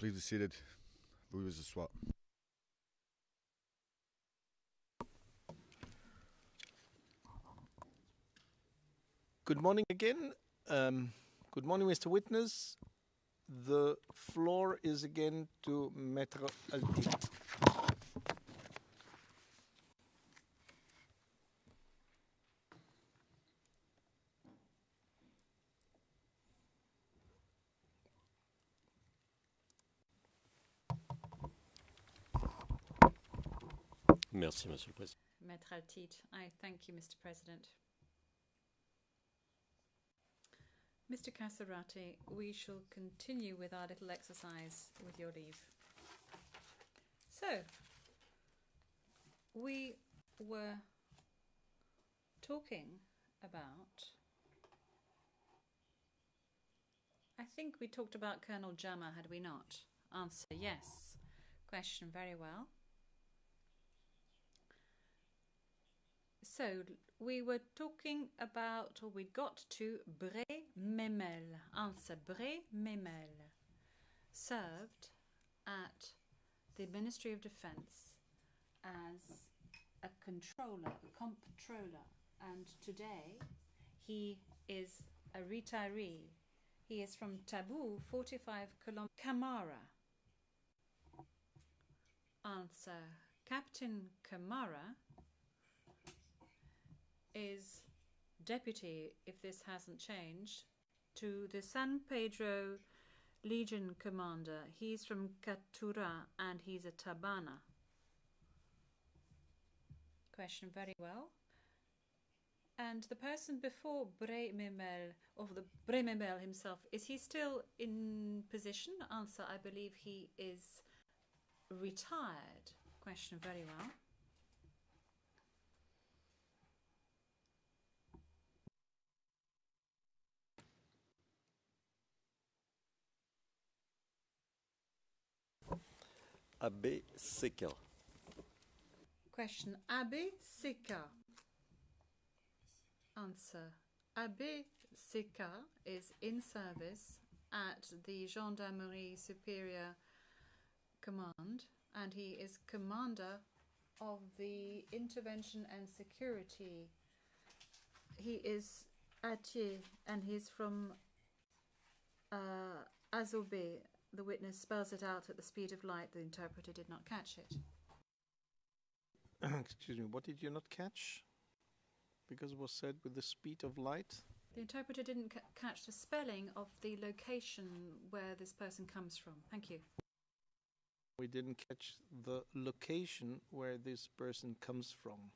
Please be seated. Veuillez vous asseoir. Good morning again. Good morning, Mr. Witness. The floor is again to Maître Altit. Merci, Monsieur le Président. Maître Altit, I thank you, Mr. President. Mr. Kassarate, we shall continue with our little exercise with your leave. So, we were talking about, I think we talked about Colonel Jammer, had we not? Answer, yes. Question, very well. So, we were talking about, or we got to Bre-Memel. Answer, Bre-Memel. Served at the Ministry of Defence as a controller, a comptroller. And today, he is a retiree. He is from Tabou, 45 km. Kamara. Answer, Captain Kamara is deputy, if this hasn't changed, to the San Pedro Legion commander. He's from Catura and he's a Tabana. Question, very well. And the person before Bre-Memel, or the Bre-Memel himself, is he still in position? Answer, I believe he is retired. Question, very well. Abbé Sequin. Question, Abbé Sequin. Answer, Abbé Sequin is in service at the Gendarmerie Superior Command, and he is commander of the Intervention and Security. He is Atier, and he's from Azobé. The witness spells it out at the speed of light. The interpreter did not catch it. Excuse me, what did you not catch? Because it was said with the speed of light? The interpreter didn't catch the spelling of the location where this person comes from. Thank you. We didn't catch the location where this person comes from.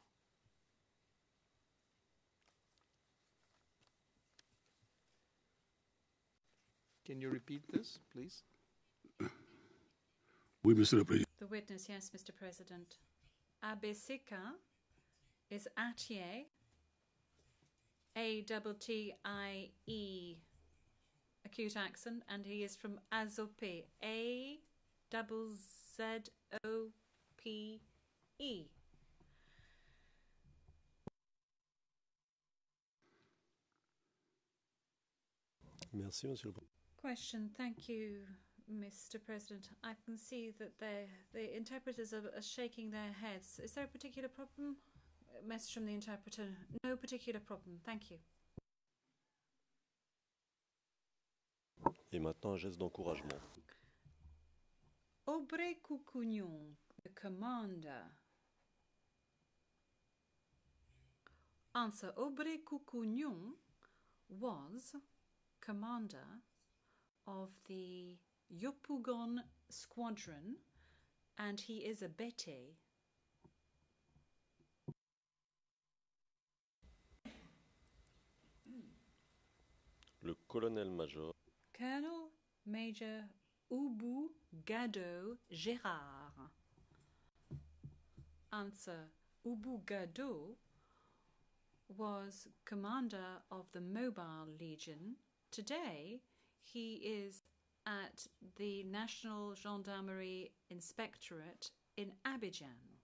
Can you repeat this, please? Oui, Monsieur le Président. The witness, yes, Mr. President. Abbé Sequin is Atier, A-T-T-I-E, acute accent, and he is from Azopé, A-Z-Z-O-P-E. Merci, Monsieur le Président. Question, thank you, Mr. President. I can see that the interpreters are shaking their heads. Is there a particular problem? Message from the interpreter. No particular problem. Thank you. Et maintenant, un geste d'encouragement. Aubrey Coucougnon, the commander. Answer, Aubrey Coucougnon was commander of the Yopougon squadron, and he is a Bété. Le colonel-major. Colonel Major Ubu Gado Gérard. Answer, Ubu Gado was commander of the Mobile Legion. Today, he is at the National Gendarmerie Inspectorate in Abidjan.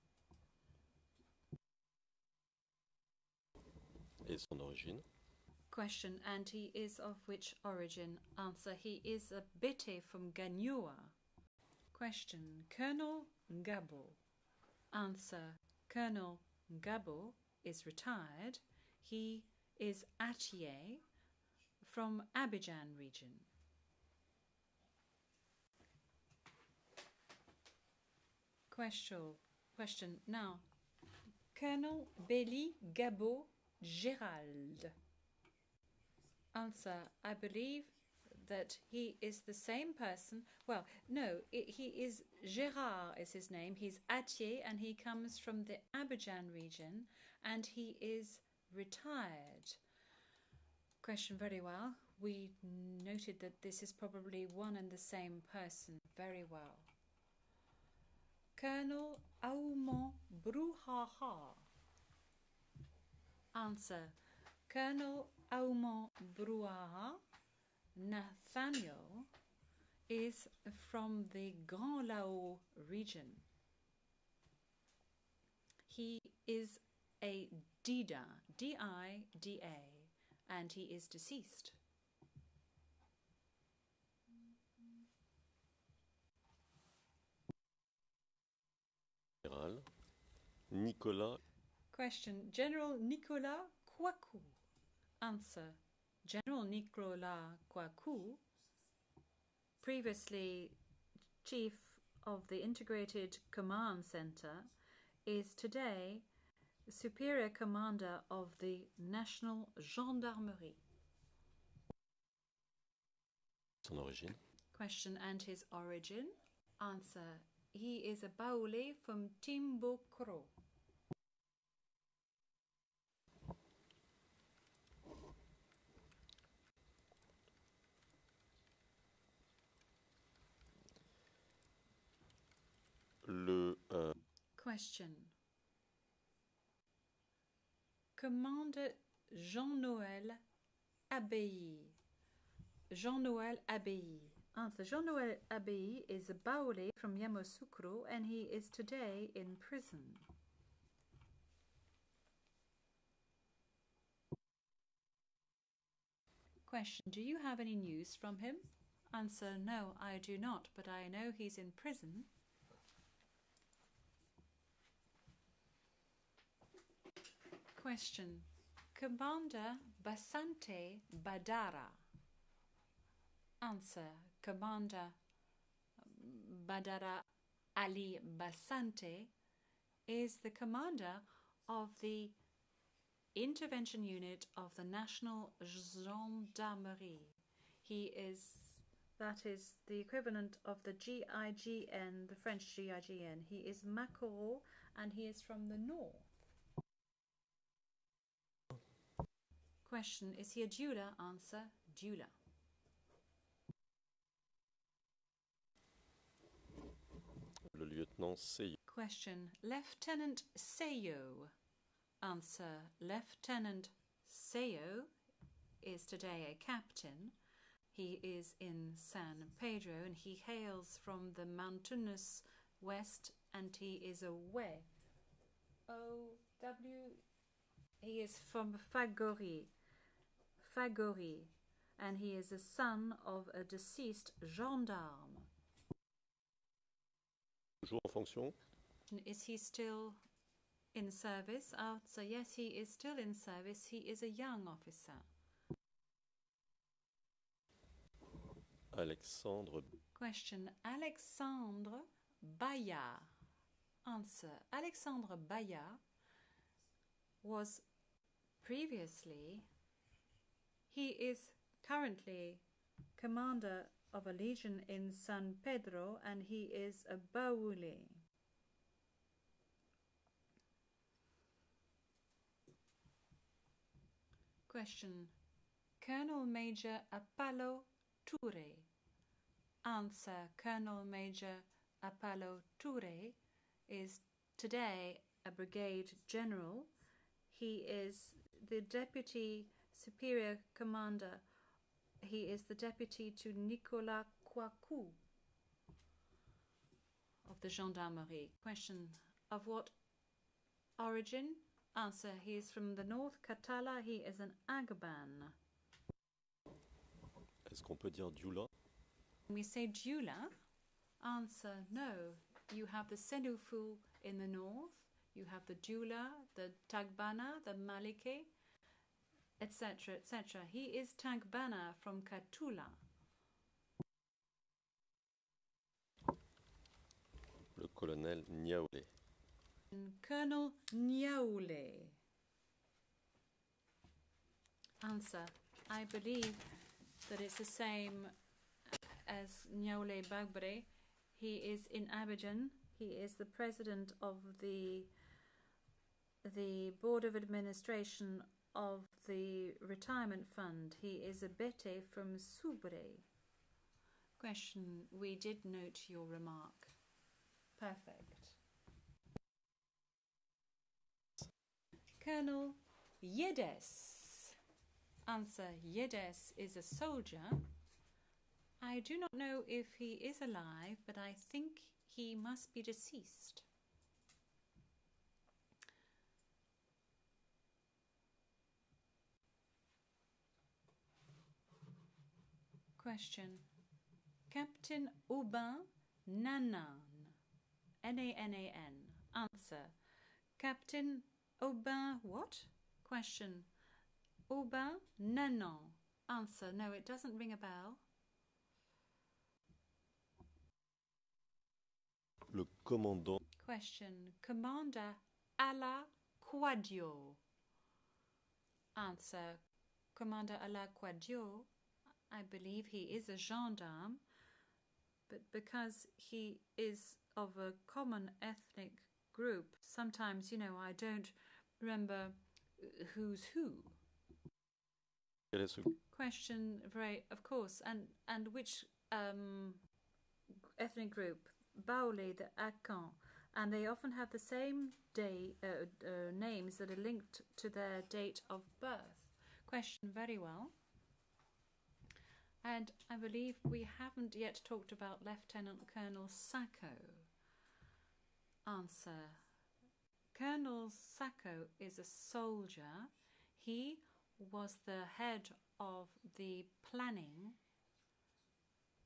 Et son origine? Question, and he is of which origin? Answer, he is a Bété from Gagnoa. Question. Colonel Gbagbo. Answer. Colonel Gbagbo is retired. He is Atier from Abidjan region. Question. Now, Colonel Béli Gbagbo Gérald. Answer. I believe that he is the same person. Well, no, he is Gérard is his name. He's Atier and he comes from the Abidjan region and he is retired. Question. Very well. We noted that this is probably one and the same person. Very well. Colonel Aoumont Brouhaha. Answer. Colonel Aoumont Brouhaha Nathaniel is from the Grand Lao region. He is a Dida, D-I-D-A, and he is deceased. Général. Nicolas. Question. General Nicolas Kouakou. Answer. General Nicolas Kouakou, previously Chief of the Integrated Command Center, is today Superior Commander of the National Gendarmerie. Son origine. Question. And his origin? Answer. He is a Baoulé from Timbuktu. Question. Commander Jean-Noël Abbaye. Jean-Noël Abbaye. Answer. Jean-Noël Abbaye is a Baoulé from Yamoussoukro and he is today in prison. Question. Do you have any news from him? Answer. No, I do not, but I know he's in prison. Question. Commander Basante Badara. Answer. Commander Badara Ali Basante is the commander of the intervention unit of the National Gendarmerie. That is the equivalent of the GIGN, the French GIGN. He is Makoro and he is from the north. Question. Is he a Dula? Answer. Dula. Le lieutenant Seyo. Question. Lieutenant Seyo. Answer. Lieutenant Seyo is today a captain. He is in San Pedro and he hails from the mountainous west and he is away. He is from Fagori, and he is a son of a deceased gendarme. Toujours en fonction. Is he still in service? Answer. Yes, he is still in service. He is a young officer. Alexandre. Question. Alexandre Bayard. Answer. Alexandre Bayard was previously, he is currently commander of a legion in San Pedro and he is a Baoulé. Question. Colonel Major Apollo Touré. Answer. Colonel Major Apollo Touré is today a brigade general. He is the deputy superior commander. He is the deputy to Nicolas Kouakou of the gendarmerie. Question. Of what origin? Answer. He is from the north Katala. He is an Agban. Est-ce qu'on peut dire Dula? When we say Dula, Answer, no. You have the Senufu in the north, you have the Jula, the Tagbana, the Malike, etc., etc. He is Tagbana from Katula. Le colonel Niaoulé. Colonel Niaoulé. Answer, I believe that it's the same as Niaoulé Gbagbo. He is in Abidjan. He is the president of the Board of Administration of the Retirement Fund. He is a Bete from Soubré. Question, we did note your remark. Perfect. Colonel Yedes. Answer, Yedes is a soldier. I do not know if he is alive, but I think he must be deceased. Question. Captain Aubin Nanan. N-A-N-A-N. Answer. Captain Aubin what? Question. Aubin Nanan. Answer. No, it doesn't ring a bell. Le commandant. Question. Commander Ala Quadio. Answer. Commander Ala Quadio. I believe he is a gendarme, but because he is of a common ethnic group, sometimes, you know, I don't remember who's who. Question, very, of course, and which ethnic group? Baoulé, the Akan, and they often have the same names that are linked to their date of birth. Question, very well. And I believe we haven't yet talked about Lieutenant Colonel Sacco. Answer. Colonel Sacco is a soldier. He was the head of the planning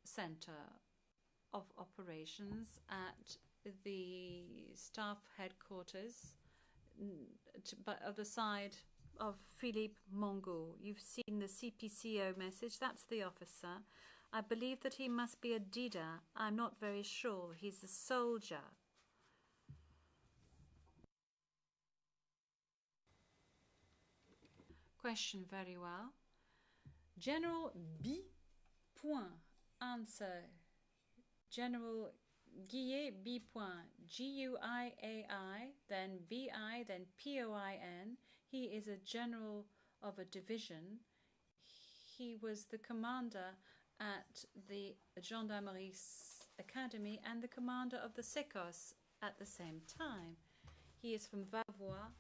center of operations at the staff headquarters of the side of Philippe Mongo. You've seen the CPCO message. That's the officer. I believe that he must be a Dida. I'm not very sure. He's a soldier. Question, very well. General B. Point. Answer. General Guillet B. Point. G-U-I-A-I, then B-I, then P-O-I-N. He is a general of a division. He was the commander at the Gendarmerie Academy and the commander of the Secos at the same time. He is from Vavois,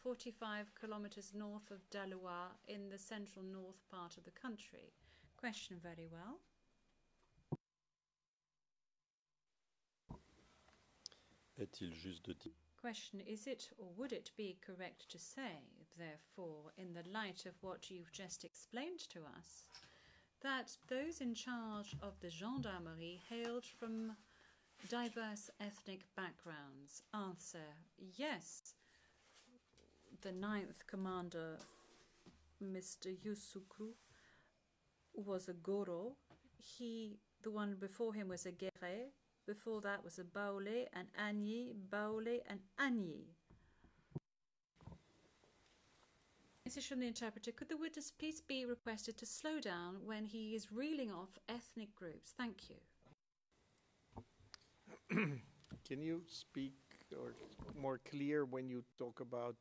45 kilometers north of Dalois in the central north part of the country. Question, very well. Est-il juste de dire? Question, is it or would it be correct to say, therefore, in the light of what you've just explained to us, that those in charge of the gendarmerie hailed from diverse ethnic backgrounds? Answer, yes. The 9th commander, Mr. Yusuku, was a Goro. The one before him was a Guéret. Before that was a Baoulé, an Agny, Baoulé, and Agny. Message from the interpreter. Could the witness please be requested to slow down when he is reeling off ethnic groups? Thank you. Can you speak or more clear when you talk about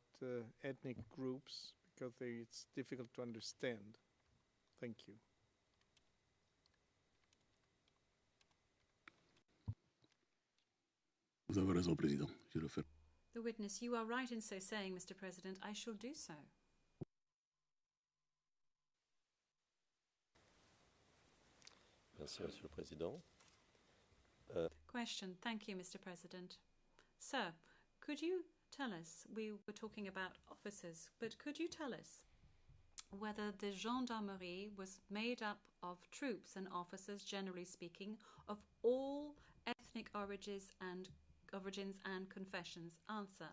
ethnic groups? Because it's difficult to understand. Thank you. Vous avez raison, Président. Je le ferai. The witness, you are right in so saying, Mr. President. I shall do so. Merci, Monsieur le Président. Question. Thank you, Mr. President. Sir, could you tell us, we were talking about officers, but could you tell us whether the gendarmerie was made up of troops and officers, generally speaking, of all ethnic origins and confessions? Answer.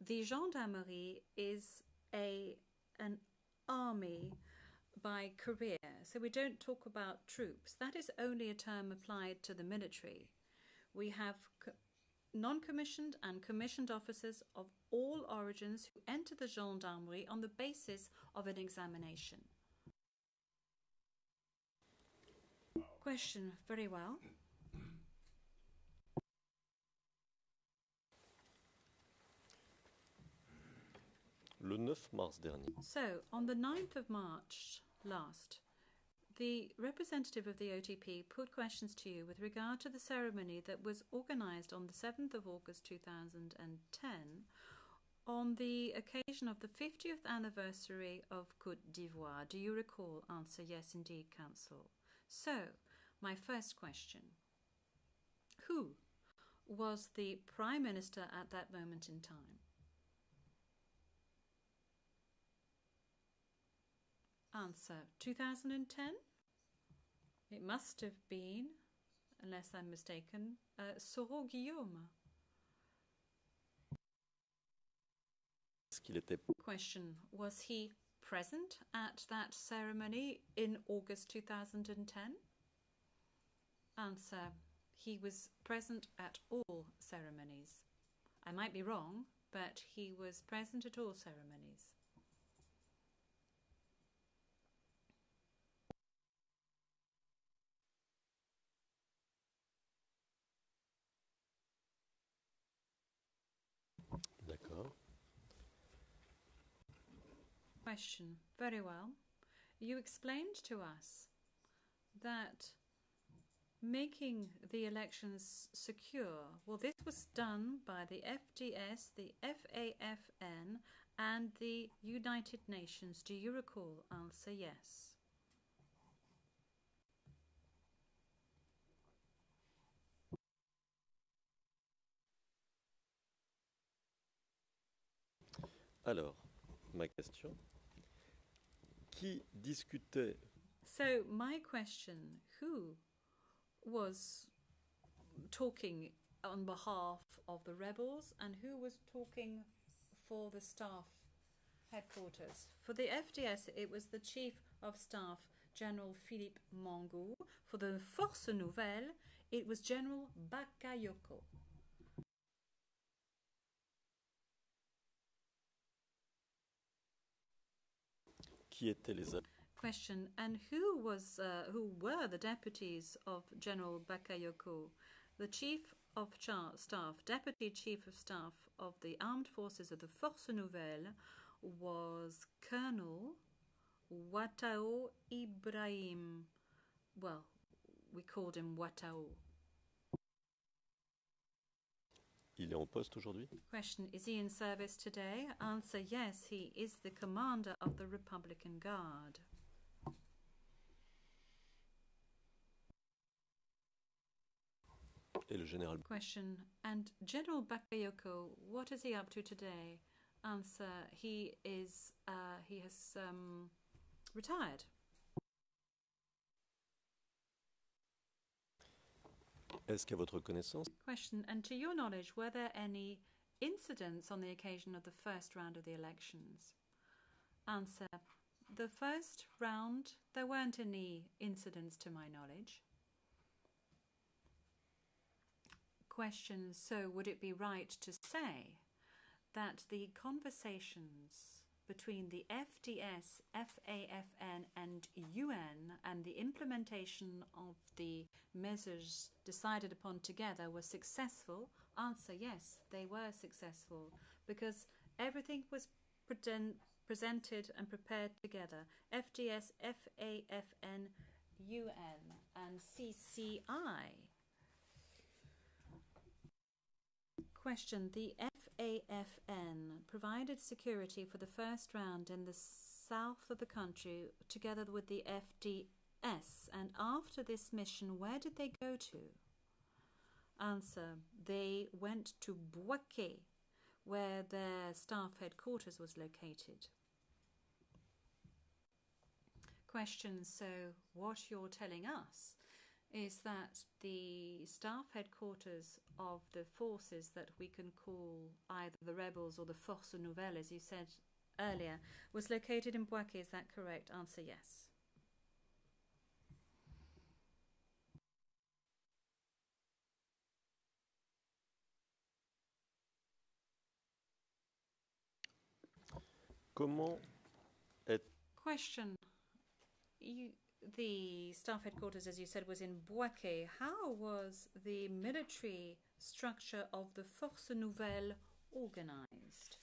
The gendarmerie is an army by career, so we don't talk about troops. That is only a term applied to the military. We have non-commissioned and commissioned officers of all origins who enter the gendarmerie on the basis of an examination. Question. Very well. Le 9 mars dernier, So, on the 9th of March last, the representative of the OTP put questions to you with regard to the ceremony that was organised on the 7th of August 2010 on the occasion of the 50th anniversary of Côte d'Ivoire. Do you recall? Answer. Yes, indeed, Council. So, my first question. Who was the Prime Minister at that moment in time? Answer. 2010? It must have been, unless I'm mistaken, Soro Guillaume. est-ce qu'il était Question. Was he present at that ceremony in August 2010? Answer. He was present at all ceremonies. I might be wrong, but he was present at all ceremonies. d'accord? Question. Very well. You explained to us that making the elections secure, well, this was done by the FDS, the FAFN, and the United Nations. Do you recall? Answer. Yes. Alors, ma question. Qui discutait So, my question, who was talking on behalf of the rebels and who was talking for the staff headquarters? For the FDS, it was the Chief of Staff, General Philippe Mangou. For the Force Nouvelle, it was General Bakayoko. qui étaient les Question. And who were the deputies of General Bakayoko? The Chief of Staff, Deputy Chief of Staff of the Armed Forces of the Force Nouvelle was Colonel Watao Ibrahim. Well, we called him Watao. Il est en poste aujourd'hui? Question. Is he in service today? Answer. Yes, he is the commander of the Republican Guard. Et le général Question. And General Bakayoko, what is he up to today? Answer. He has retired. Est-ce qu'à votre connaissance, Question. And to your knowledge, were there any incidents on the occasion of the first round of the elections? Answer. The first round, there weren't any incidents to my knowledge. Question. So would it be right to say that the conversations between the FDS, FAFN and UN and the implementation of the measures decided upon together were successful? Answer. Yes, they were successful because everything was presented and prepared together. FDS, FAFN, UN and CCI. Question. The FAFN provided security for the first round in the south of the country together with the FDS. And after this mission, where did they go to? Answer. They went to Bouaké, where their staff headquarters was located. Question, so what you're telling us is that the staff headquarters of the forces that we can call either the rebels or the Force Nouvelle, as you said earlier, was located in Bouaké. Is that correct? Answer yes. Comment est... Question. The staff headquarters, as you said, was in Bouaké. How was the military structure of the Force Nouvelle organized?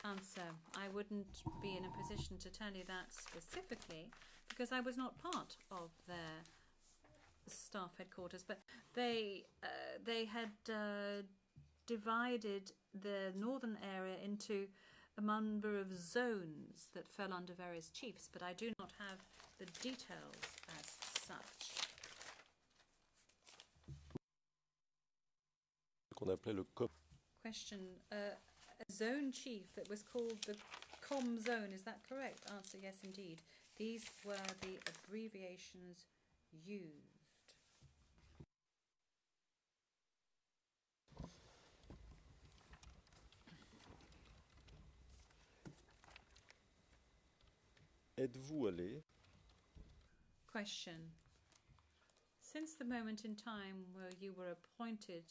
Answer. I wouldn't be in a position to tell you that specifically because I was not part of their staff headquarters, but they had divided the northern area into a number of zones that fell under various chiefs, but I do not have the details as such. qu'on appelait le COP. Question. A zone chief that was called the COM zone, is that correct? Answer, yes indeed. These were the abbreviations used. Êtes-vous allé Question. Since the moment in time where you were appointed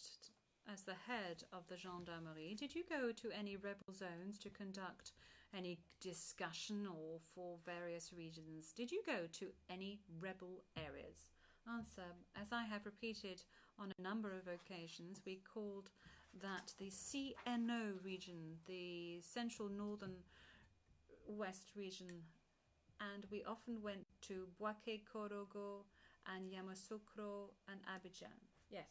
as the head of the gendarmerie, did you go to any rebel zones to conduct any discussion or for various regions? Did you go to any rebel areas? Answer. As I have repeated on a number of occasions, we called that the CNO region, the Central Northern West region, and we often went to Bouaké, Korogo, and Yamoussoukro and Abidjan. Yes.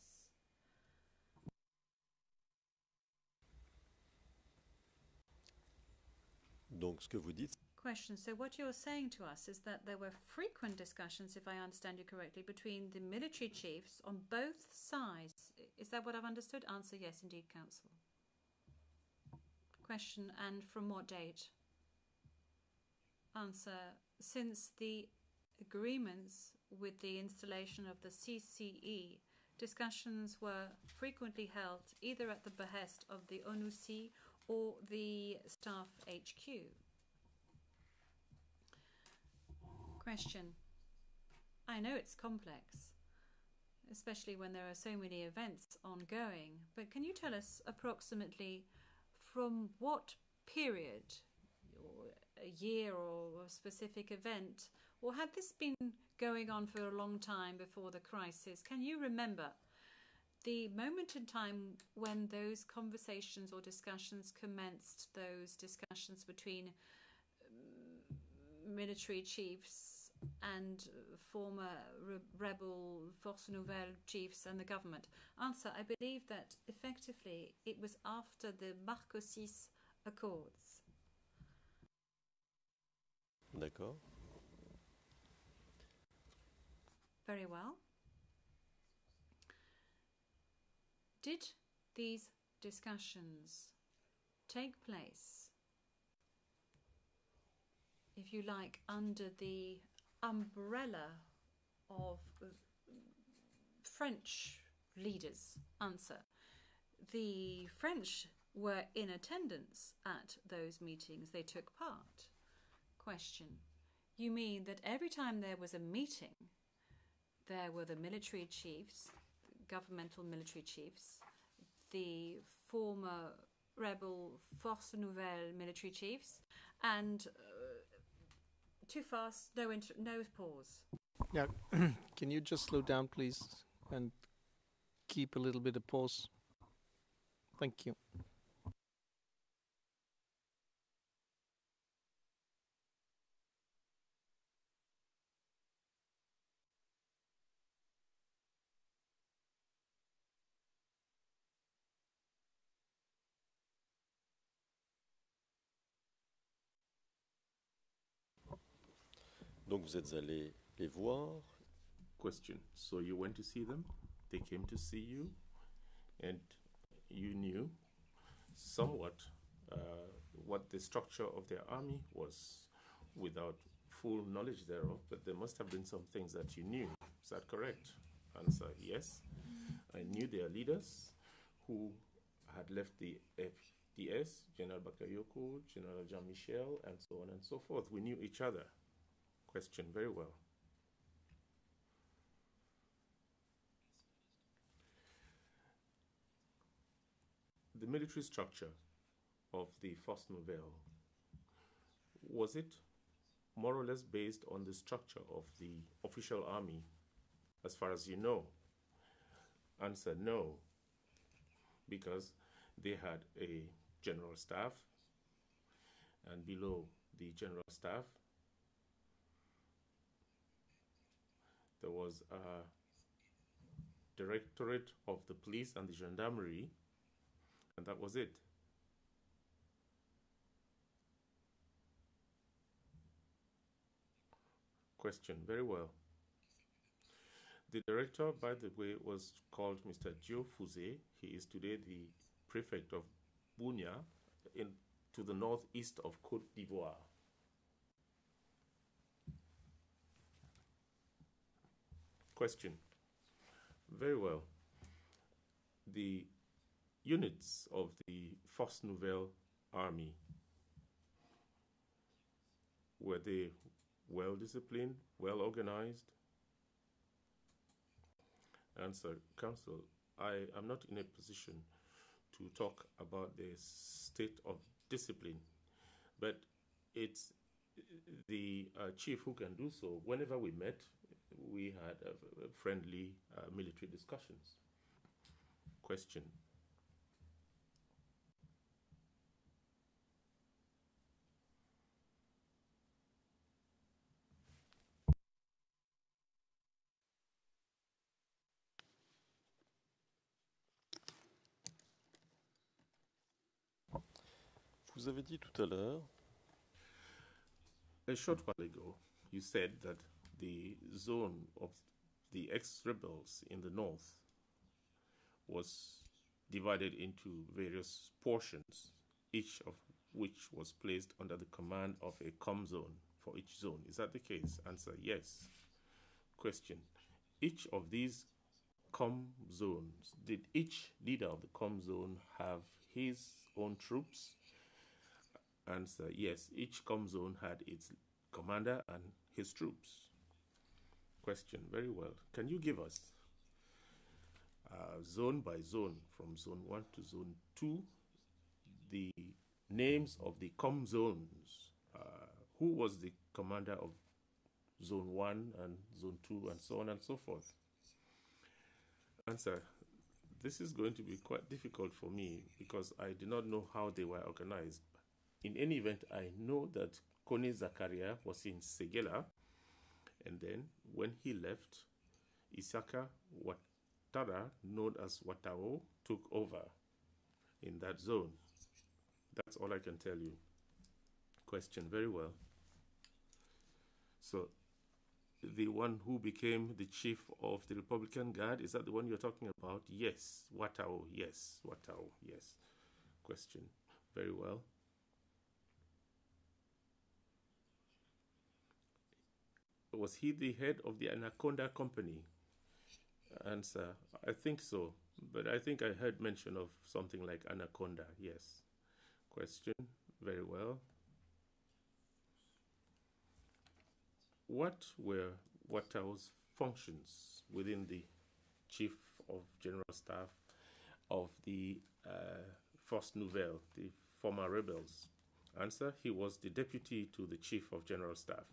Donc, ce que vous dites, Question. So what you're saying to us is that there were frequent discussions, if I understand you correctly, between the military chiefs on both sides. Is that what I've understood? Answer, yes, indeed, Council. Question. And from what date? Answer. Since the agreements with the installation of the CCE, discussions were frequently held either at the behest of the ONUC or the staff HQ. Question. I know it's complex, especially when there are so many events ongoing, but can you tell us approximately from what period, or a year or a specific event, or had this been going on for a long time before the crisis? Can you remember the moment in time when those conversations or discussions commenced, those discussions between military chiefs and former rebel Force Nouvelle chiefs and the government? Answer, I believe that effectively it was after the Marcoussis Accords. d'accord. Very well. Did these discussions take place, if you like, under the umbrella of French leaders? Answer. The French were in attendance at those meetings. They took part. Question. You mean that every time there was a meeting, there were the military chiefs, governmental military chiefs, the former rebel Force Nouvelle military chiefs, and too fast, no pause. Yeah, can you just slow down, please, and keep a little bit of pause? Thank you. Donc, vous êtes allé les voir. Question. So you went to see them, they came to see you, and you knew somewhat what the structure of their army was without full knowledge thereof, but there must have been some things that you knew. Is that correct? Answer, yes. I knew their leaders who had left the FDS, General Bakayoko, General Jean-Michel, and so on and so forth. We knew each other. Question, very well. The military structure of the Force Nouvelle, was it more or less based on the structure of the official army, as far as you know? Answer, no, because they had a general staff, and below the general staff, there was a directorate of the police and the gendarmerie, and that was it. Question, very well. The director, by the way, was called Mr. Gio Fouze. He is today the prefect of Bunia, to the northeast of Côte d'Ivoire. Question, very well. The units of the Force Nouvelle Army, were they well disciplined, well organized? Answer, Council, I am not in a position to talk about the state of discipline, but it's the chief who can do so. Whenever we met, we had friendly military discussions. Question. Vous avez dit tout à l'heure, A short while ago, you said that the zone of the ex-rebels in the north was divided into various portions, each of which was placed under the command of a com zone for each zone. Is that the case? Answer, yes. Question, each of these com zones, did each leader of the com zone have his own troops? Answer, yes, each com zone had its commander and his troops. Question, very well. Can you give us zone by zone, from zone 1 to zone 2, the names of the com zones? Who was the commander of zone 1 and zone 2 and so on and so forth? Answer, this is going to be quite difficult for me because I do not know how they were organized. In any event, I know that Kone Zakaria was in Segela, and then when he left, Isaka Ouattara, known as Watao, took over in that zone. That's all I can tell you. Question, very well. So, the one who became the chief of the Republican Guard, is that the one you're talking about? Yes. Watao, yes. Watao, yes. Question, very well. Was he the head of the Anaconda Company? Answer, I think so, but I think I heard mention of something like Anaconda, yes. Question, very well. What were Watao's functions within the Chief of General Staff of the Force Nouvelle, the former rebels? Answer, he was the deputy to the Chief of General Staff.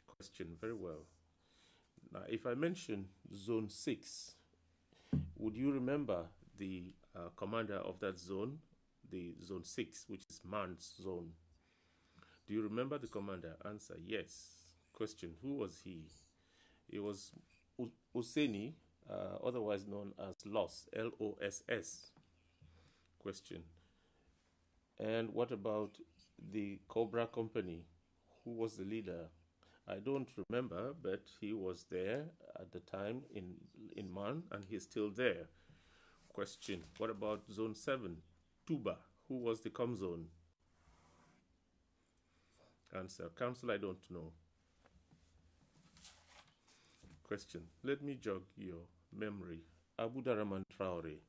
Question, very well. Now, if I mention Zone 6, would you remember the commander of that zone, the Zone 6, which is Man's zone? Do you remember the commander? Answer, yes. Question, who was he? It was Oseni, otherwise known as Loss, L-O-S-S. Question, and what about the Cobra Company? Who was the leader? I don't remember, but he was there at the time in Man, and he's still there. Question, what about Zone 7, Tuba? Who was the com zone? Answer, Counsel, I don't know. Question, let me jog your memory. Abdurrahman Traore.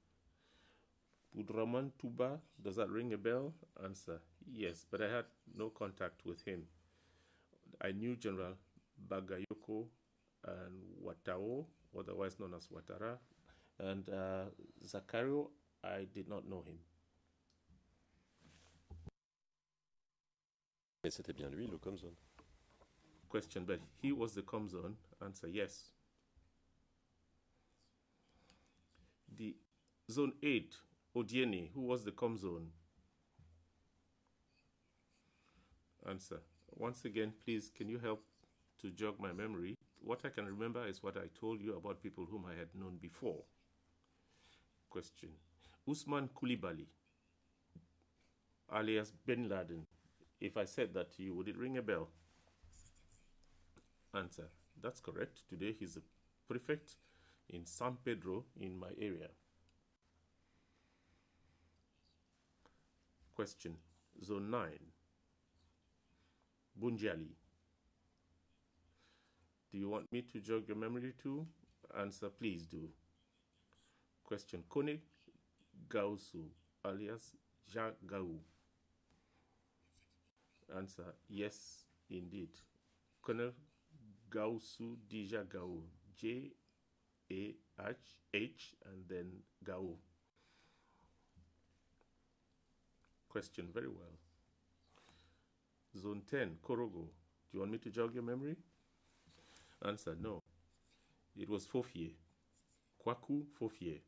Abdurrahman Tuba, does that ring a bell? Answer, yes, but I had no contact with him. I knew General Bagayoko and Watao, otherwise known as Watara, and Zakario, I did not know him. Mais c'était bien lui, le Comzone. Question, but he was the Comzone? Answer, yes. The Zone 8, Odiene, who was the Comzone? Answer, once again, please, can you help to jog my memory? What I can remember is what I told you about people whom I had known before. Question, Usman Coulibaly, alias Bin Laden. If I said that to you, would it ring a bell? Answer, that's correct. Today he's a prefect in San Pedro in my area. Question, Zone 9, Bunjali. Do you want me to jog your memory too? Answer, please do. Question, Kone Gausu, alias Jacques Gaou. Answer, yes, indeed. Colonel Gausu Dija Gaou, J-A-H and then Gaou. Question, very well. Zone 10, Korogo. Do you want me to jog your memory? Answer, no. It was Fofier. Kwaku Fofier.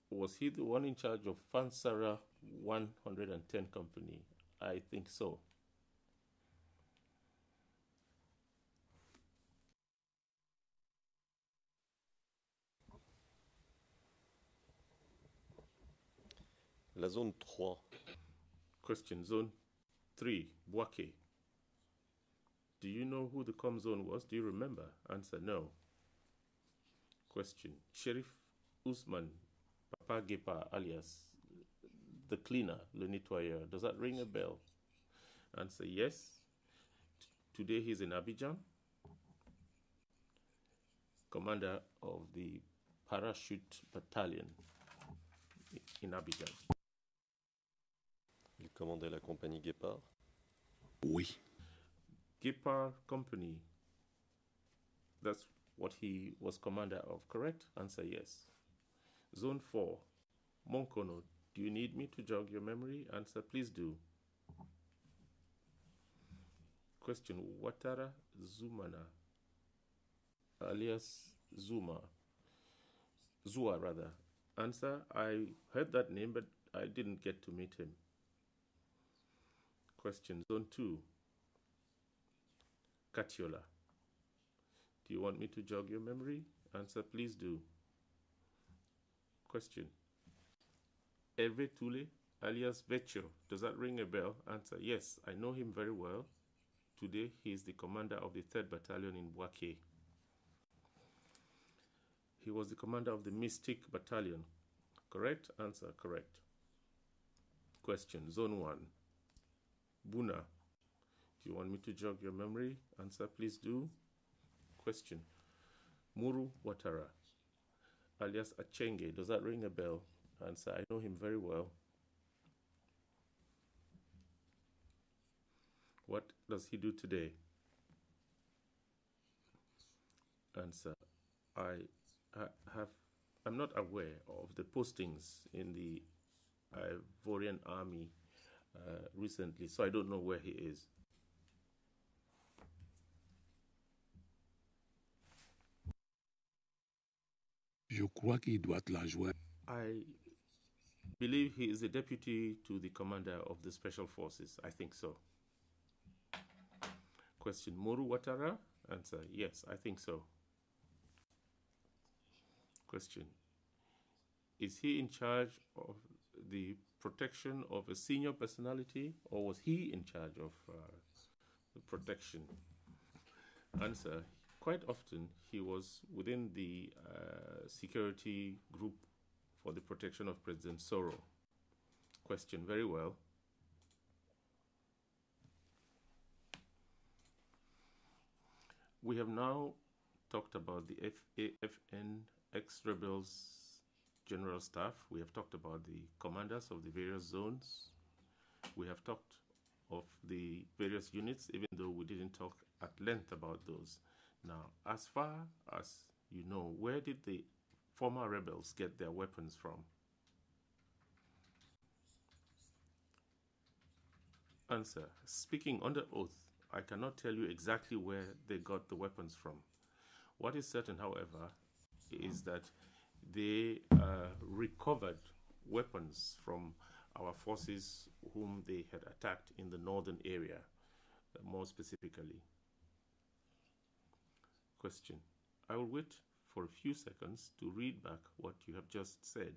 Was he the one in charge of Fansara 110 Company? I think so. La zone 3. Question, Zone 3, Boake. Do you know who the Comzone was? Do you remember? Answer, no. Question, Sheriff Usman Papa Gepa, alias the cleaner, le nettoyeur. Does that ring a bell? Answer, yes. Today he's in Abidjan, commander of the parachute battalion in Abidjan. Il commandait la compagnie Guépard. Oui. Gepar Company, that's what he was commander of, correct? Answer, yes. Zone 4, Monkono, do you need me to jog your memory? Answer, please do. Question, Watara Zumana, alias Zuma. Zua, rather. Answer, I heard that name, but I didn't get to meet him. Question, Zone 2, Katiola. Do you want me to jog your memory? Answer, please do. Question, Hervé Toulé, alias Vecchio. Does that ring a bell? Answer, yes, I know him very well. Today, he is the commander of the 3rd Battalion in Boaké. He was the commander of the Mystic Battalion. Correct? Answer, correct. Question, Zone 1, Buna. Do you want me to jog your memory? Answer, please do. Question, Muru Watara, alias Achenge. Does that ring a bell? Answer, I know him very well. What does he do today? Answer, I'm not aware of the postings in the Ivorian army recently, so I don't know where he is. Je crois qu'il doit être l'adjoint. I believe he is the deputy to the commander of the special forces. I think so. Question, Moru Watara? Answer, yes, I think so. Question, is he in charge of the protection of a senior personality, or was he in charge of the protection? Answer, quite often he was within the security group for the protection of President Soro? Question. Very well. We have now talked about the FAFN ex-rebels general staff. We have talked about the commanders of the various zones. We have talked of the various units, even though we didn't talk at length about those. Now, as far as you know, where did the former rebels get their weapons from? Answer. Speaking under oath, I cannot tell you exactly where they got the weapons from. What is certain, however, is that they recovered weapons from our forces whom they had attacked in the northern area, more specifically. Question. I will wait for a few seconds to read back what you have just said.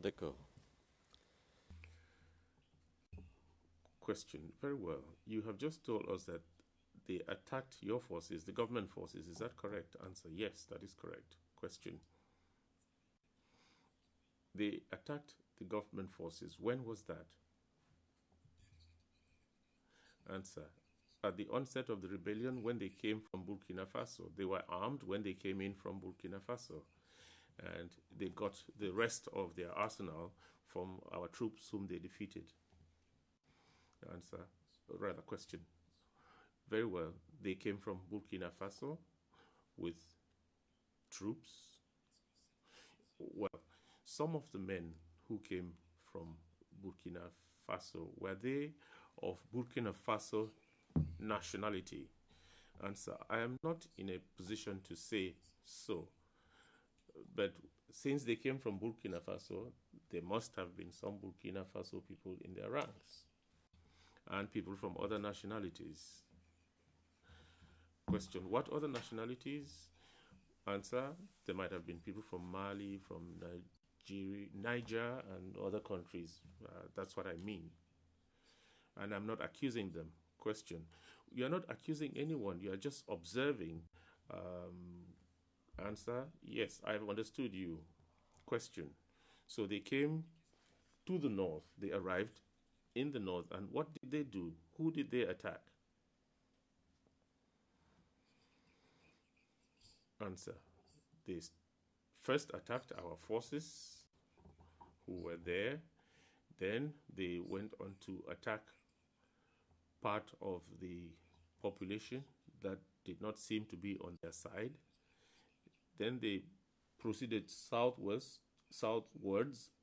D'accord. Question. Very well. You have just told us that they attacked your forces, the government forces. Is that correct? Answer. Yes, that is correct. Question. They attacked the government forces. When was that? Answer. At the onset of the rebellion, when they came from Burkina Faso. They were armed when they came in from Burkina Faso. And they got the rest of their arsenal from our troops whom they defeated. Answer. Rather, question. Very well. They came from Burkina Faso with troops. Well, some of the men who came from Burkina Faso, were they of Burkina Faso nationality? Answer. I am not in a position to say so. But since they came from Burkina Faso, there must have been some Burkina Faso people in their ranks and people from other nationalities. Question. What other nationalities? Answer. There might have been people from Mali, from Niger, and other countries. That's what I mean. And I'm not accusing them. Question. You're not accusing anyone. You are just observing. Answer. Yes, I have understood you. Question. So they came to the north. They arrived in the north. And what did they do? Who did they attack? Answer. They first attacked our forces who were there. Then they went on to attack part of the population that did not seem to be on their side. Then they proceeded southwards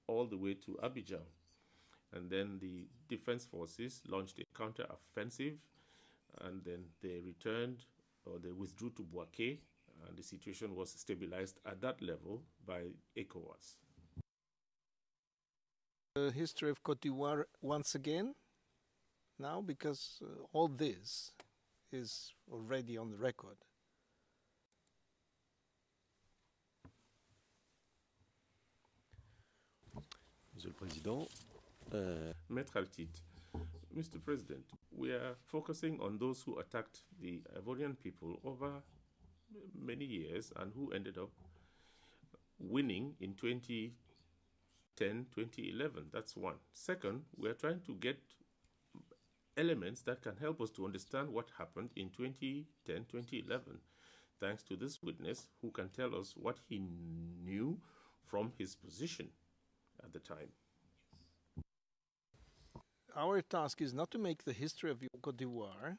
all the way to Abidjan. And then the defense forces launched a counter-offensive, and then they returned, or they withdrew to Bouaké, and the situation was stabilized at that level by ECOWAS. The history of Côte d'Ivoire once again now, because all this is already on the record. Monsieur le Président. Maître Altit, Mr. President, we are focusing on those who attacked the Ivorian people over many years and who ended up winning in 2010, 2011. That's one. Second, we are trying to get elements that can help us to understand what happened in 2010, 2011, thanks to this witness who can tell us what he knew from his position at the time. Our task is not to make the history of Côte d'Ivoire,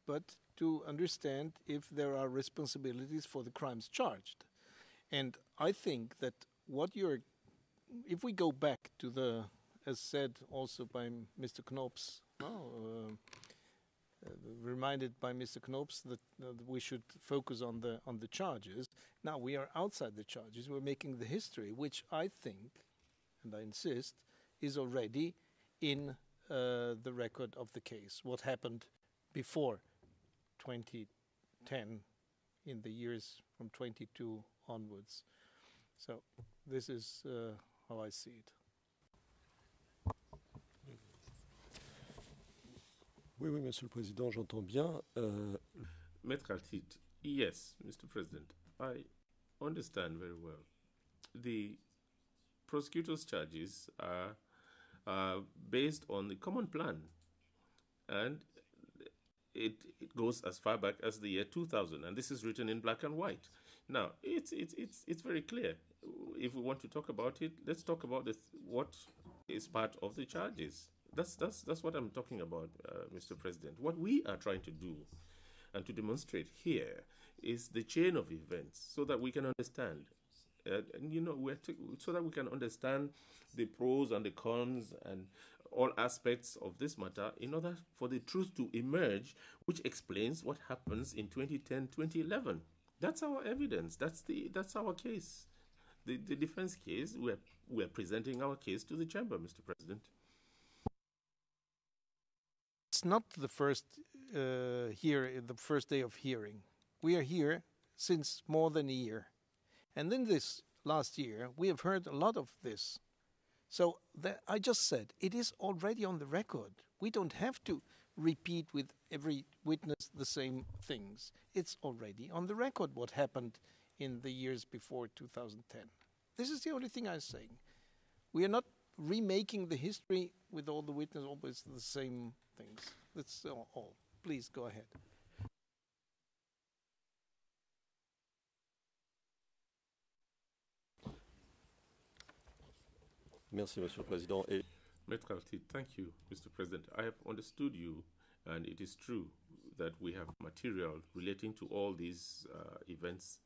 but to understand if there are responsibilities for the crimes charged. And I think that if we go back to the, as said also by Mr. Knops, reminded by Mr. Knops that we should focus on the charges. Now we are outside the charges. We're making the history, which I think, and I insist, is already in the record of the case. What happened before 2010, in the years from 22 onwards. So this is how I see it. Oui, oui, Monsieur le Président, j'entends bien. Maître Altit, yes, Mr. President, I understand very well. The prosecutor's charges are based on the common plan, and it goes as far back as the year 2000, and this is written in black and white. Now, it's very clear. If we want to talk about it, let's talk about what is part of the charges. That's what I'm talking about, Mr. President. What we are trying to do and to demonstrate here is the chain of events so that we can understand. And you know, so that we can understand the pros and the cons and all aspects of this matter in order for the truth to emerge, which explains what happens in 2010, 2011. That's our evidence. That's our case. The defense case, we're presenting our case to the chamber, Mr. President. It's not the first the first day of hearing. We are here since more than a year. And in this last year, we have heard a lot of this. So I just said, it is already on the record. We don't have to repeat with every witness the same things. It's already on the record what happened in the years before 2010. This is the only thing I'm saying. We are not remaking the history with all the witnesses, always the same things. That's all. Please go ahead. Merci, Monsieur le Président. Et Maître Altit, thank you, Mr. President. I have understood you, and it is true that we have material relating to all these events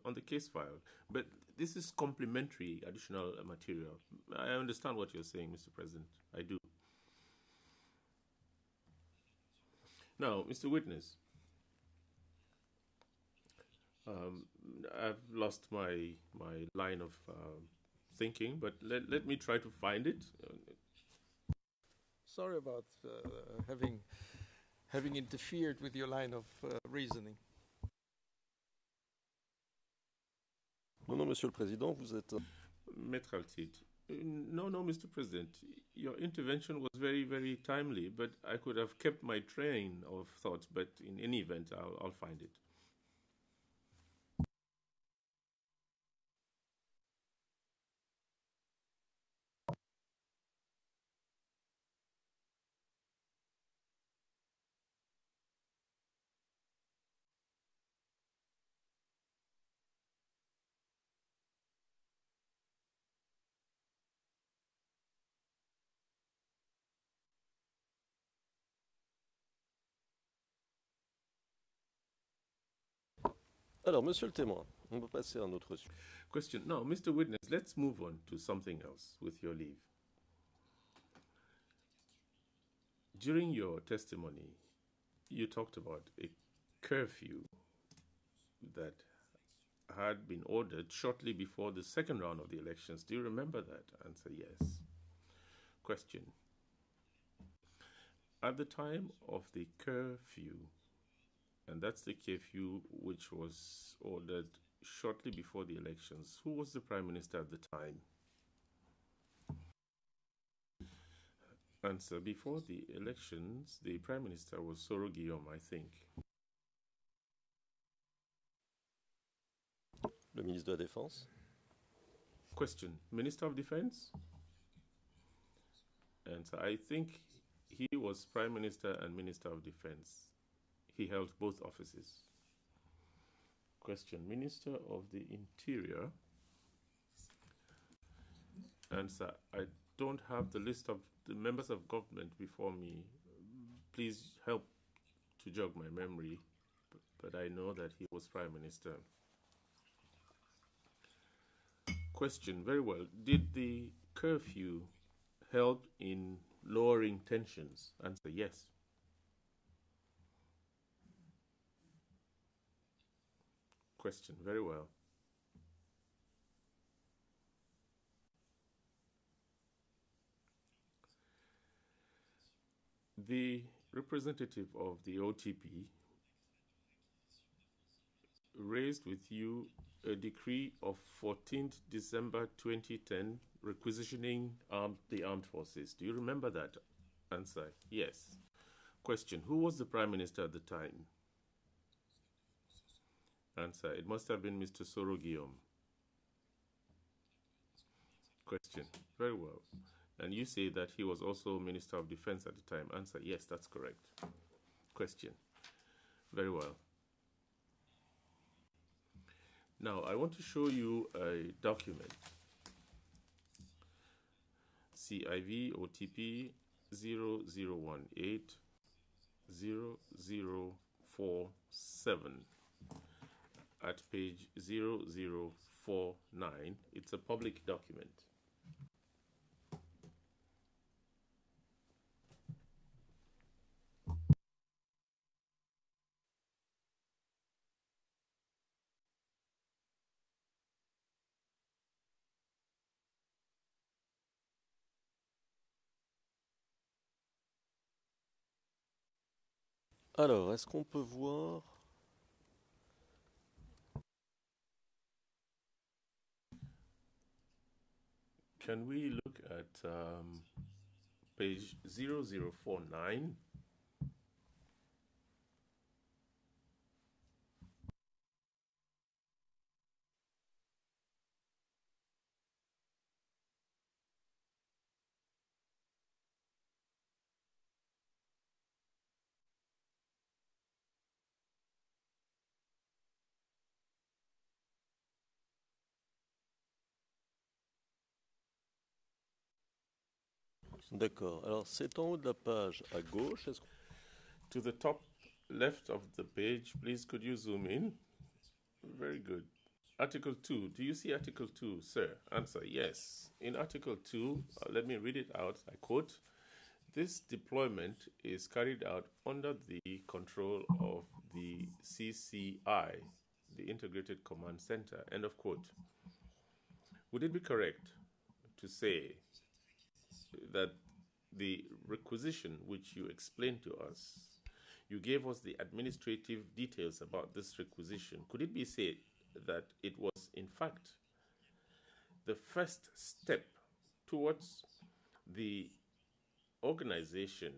on the case file. But this is complementary additional material. I understand what you're saying, Mr. President. I do. Now, Mr. Witness, I've lost my line of thinking, but let me try to find it. Sorry about having interfered with your line of reasoning. Non, non, Monsieur le Président, vous êtes... Maître Altit, no, Mr. President, your intervention was very, very timely, but I could have kept my train of thoughts, but in any event, I'll find it. Alors, Monsieur le témoin, on va passer à un autre sujet. Question. Now, Mr. Witness, let's move on to something else, with your leave. During your testimony, you talked about a curfew that had been ordered shortly before the second round of the elections. Do you remember that? Answer, yes. Question. At the time of the curfew, and that's the curfew which was ordered shortly before the elections, who was the Prime Minister at the time? Answer. Before the elections, the Prime Minister was Soro Guillaume, I think. Le ministre de la Défense. Question. Minister of Defense? Answer. I think he was Prime Minister and Minister of Defense. He held both offices. Question. Minister of the Interior? Answer. I don't have the list of the members of government before me. Please help to jog my memory, but I know that he was Prime Minister. Question. Very well. Did the curfew help in lowering tensions? Answer. Yes. Question. Very well. The representative of the OTP raised with you a decree of 14th December 2010 requisitioning the armed forces. Do you remember that? Answer, yes. Question, who was the Prime Minister at the time? Answer, it must have been Mr. Soro Guillaume. Question, very well. And you say that he was also Minister of Defense at the time. Answer, yes, that's correct. Question, very well. Now, I want to show you a document. CIV OTP 0018 0047 at page 0049. It's a public document. Alors, est-ce qu'on peut voir... Can we look at page 0049? D'accord. Alors, c'est en haut de la page à gauche. Est-ce... To the top left of the page, please, could you zoom in? Very good. Article 2. Do you see Article 2, sir? Answer, yes. In Article 2, let me read it out. I quote, this deployment is carried out under the control of the CCI, the Integrated Command Center, end of quote. Would it be correct to say that the requisition which you explained to us, you gave us the administrative details about this requisition, could it be said that it was in fact the first step towards the organization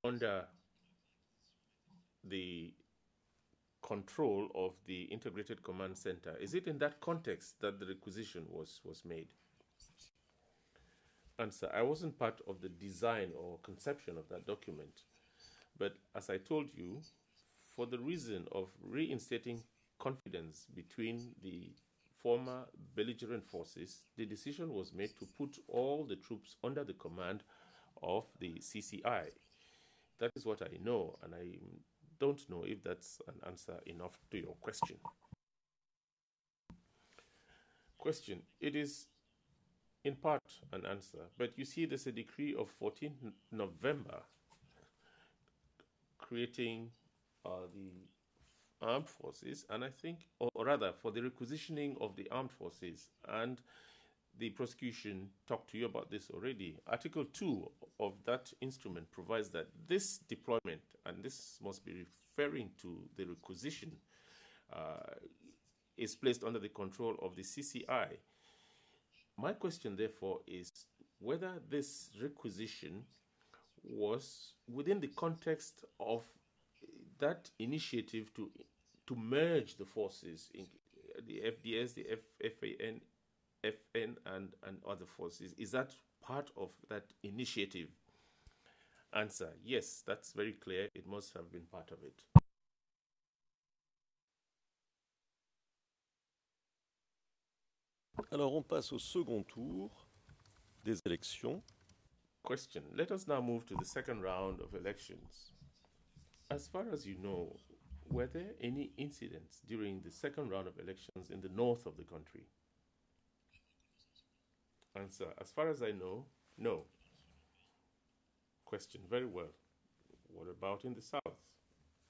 under the control of the Integrated Command Center? Is it in that context that the requisition was made? Answer, I wasn't part of the design or conception of that document. But as I told you, for the reason of reinstating confidence between the former belligerent forces, the decision was made to put all the troops under the command of the CCI. That is what I know, and I don't know if that's an answer enough to your question. Question, it is in part an answer, but you see there's a decree of 14th November creating the armed forces, and I think, or rather for the requisitioning of the armed forces, and the prosecution talked to you about this already. Article 2 of that instrument provides that this deployment, and this must be referring to the requisition, is placed under the control of the CCI. My question, therefore, is whether this requisition was within the context of that initiative to merge the forces, in the FDS, the FAN, FN, and other forces. Is that part of that initiative? Answer, yes, that's very clear. It must have been part of it. Alors, on passe au second tour des élections. Question. Let us now move to the second round of elections. As far as you know, were there any incidents during the second round of elections in the north of the country? Answer. As far as I know, no. Question. Very well. What about in the south?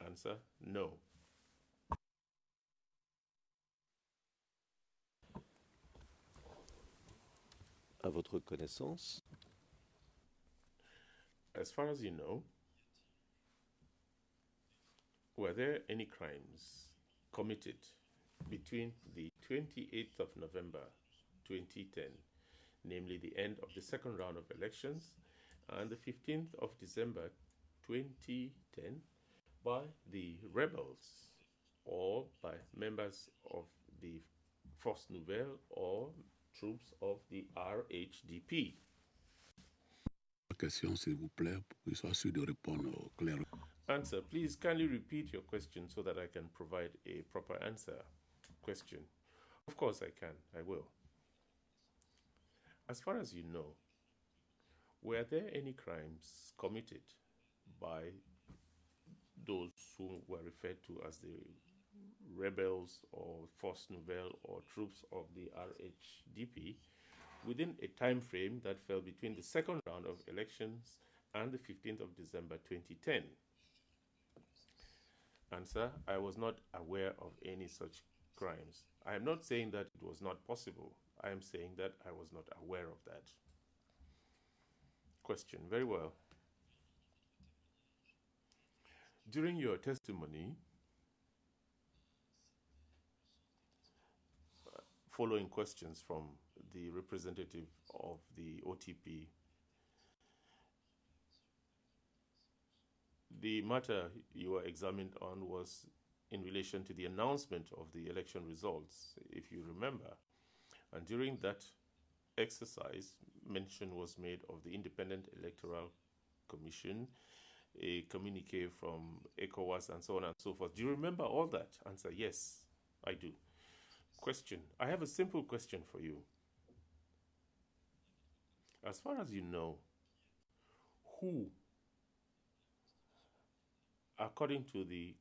Answer. No. À votre connaissance, as far as you know, were there any crimes committed between the 28th of November 2010, namely the end of the second round of elections, and the 15th of December 2010 by the rebels or by members of the Force Nouvelle or troops of the RHDP? Question, s'il vous plaît, pour qu'il soit sûr de répondre clairement. Answer. Please kindly repeat your question so that I can provide a proper answer. Question. Of course I can. I will. As far as you know, were there any crimes committed by those who were referred to as the rebels or Force Nouvelle or troops of the RHDP within a time frame that fell between the second round of elections and the 15th of December 2010? Answer. I was not aware of any such crimes. I am not saying that it was not possible. I am saying that I was not aware of that. Question. Very well. During your testimony, following questions from the representative of the OTP, the matter you were examined on was in relation to the announcement of the election results, if you remember. And during that exercise, mention was made of the Independent Electoral Commission, a communique from ECOWAS, and so on and so forth. Do you remember all that? Answer. Yes, I do. Question. I have a simple question for you. As far as you know, who, according to the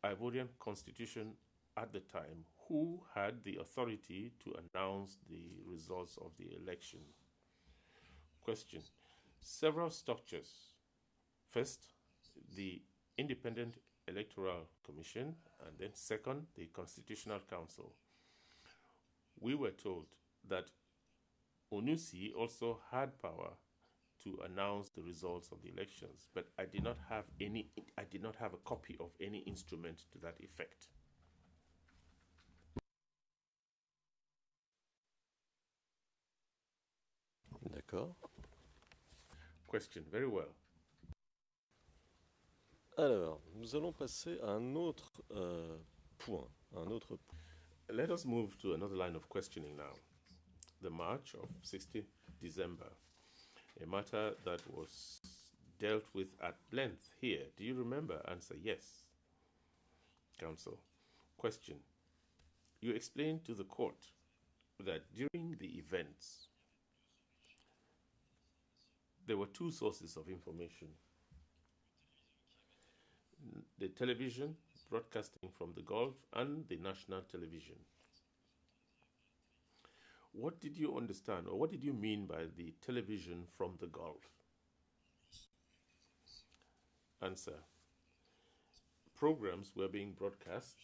Ivorian constitution at the time, who had the authority to announce the results of the election? Question. Several structures. First, the Independent Electoral Commission, and then second, the Constitutional Council. We were told that ONUSI also had power to announce the results of the elections, but I did not have a copy of any instrument to that effect. D'accord. Question. Very well. Alors, nous allons passer à un autre point. Let us move to another line of questioning now. The March of 16th December, a matter that was dealt with at length here. Do you remember? Answer. Yes. Counsel. Question. You explained to the court that during the events, there were two sources of information. The television broadcasting from the Gulf and the national television. What did you understand, or what did you mean by the television from the Gulf? Answer. Programs were being broadcast,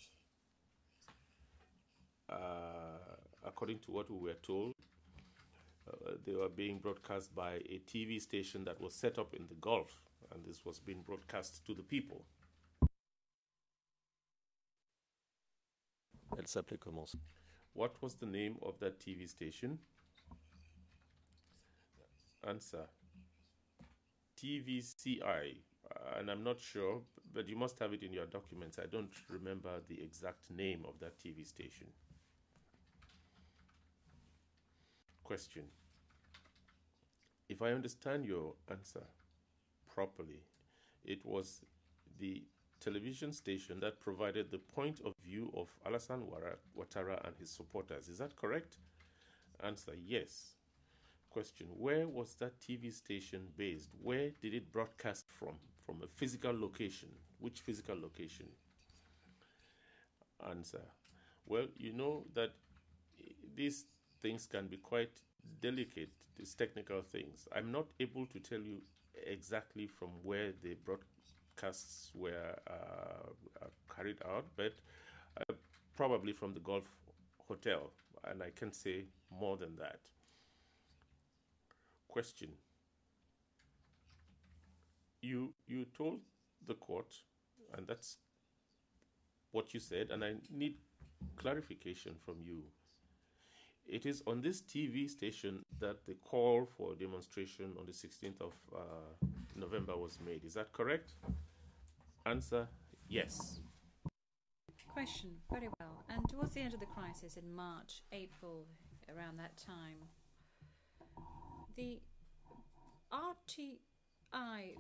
according to what we were told. They were being broadcast by a TV station that was set up in the Gulf, and this was being broadcast to the people. Elle s'appelait comment? What was the name of that TV station? Answer. TVCI. And I'm not sure, but you must have it in your documents. I don't remember the exact name of that TV station. Question. If I understand your answer properly, it was the television station that provided the point of view of Alassane Ouattara and his supporters. Is that correct? Answer. Yes. Question. Where was that TV station based? Where did it broadcast from? From a physical location. Which physical location? Answer. Well, you know that these things can be quite delicate, these technical things. I'm not able to tell you exactly from where the broadcasts were carried out, but probably from the Gulf Hotel, and I can't say more than that. Question. You told the court, and that's what you said, and I need clarification from you. It is on this TV station that the call for demonstration on the 16th of November was made. Is that correct? Answer, yes. Question, very well. And towards the end of the crisis in March, April, around that time, the RTI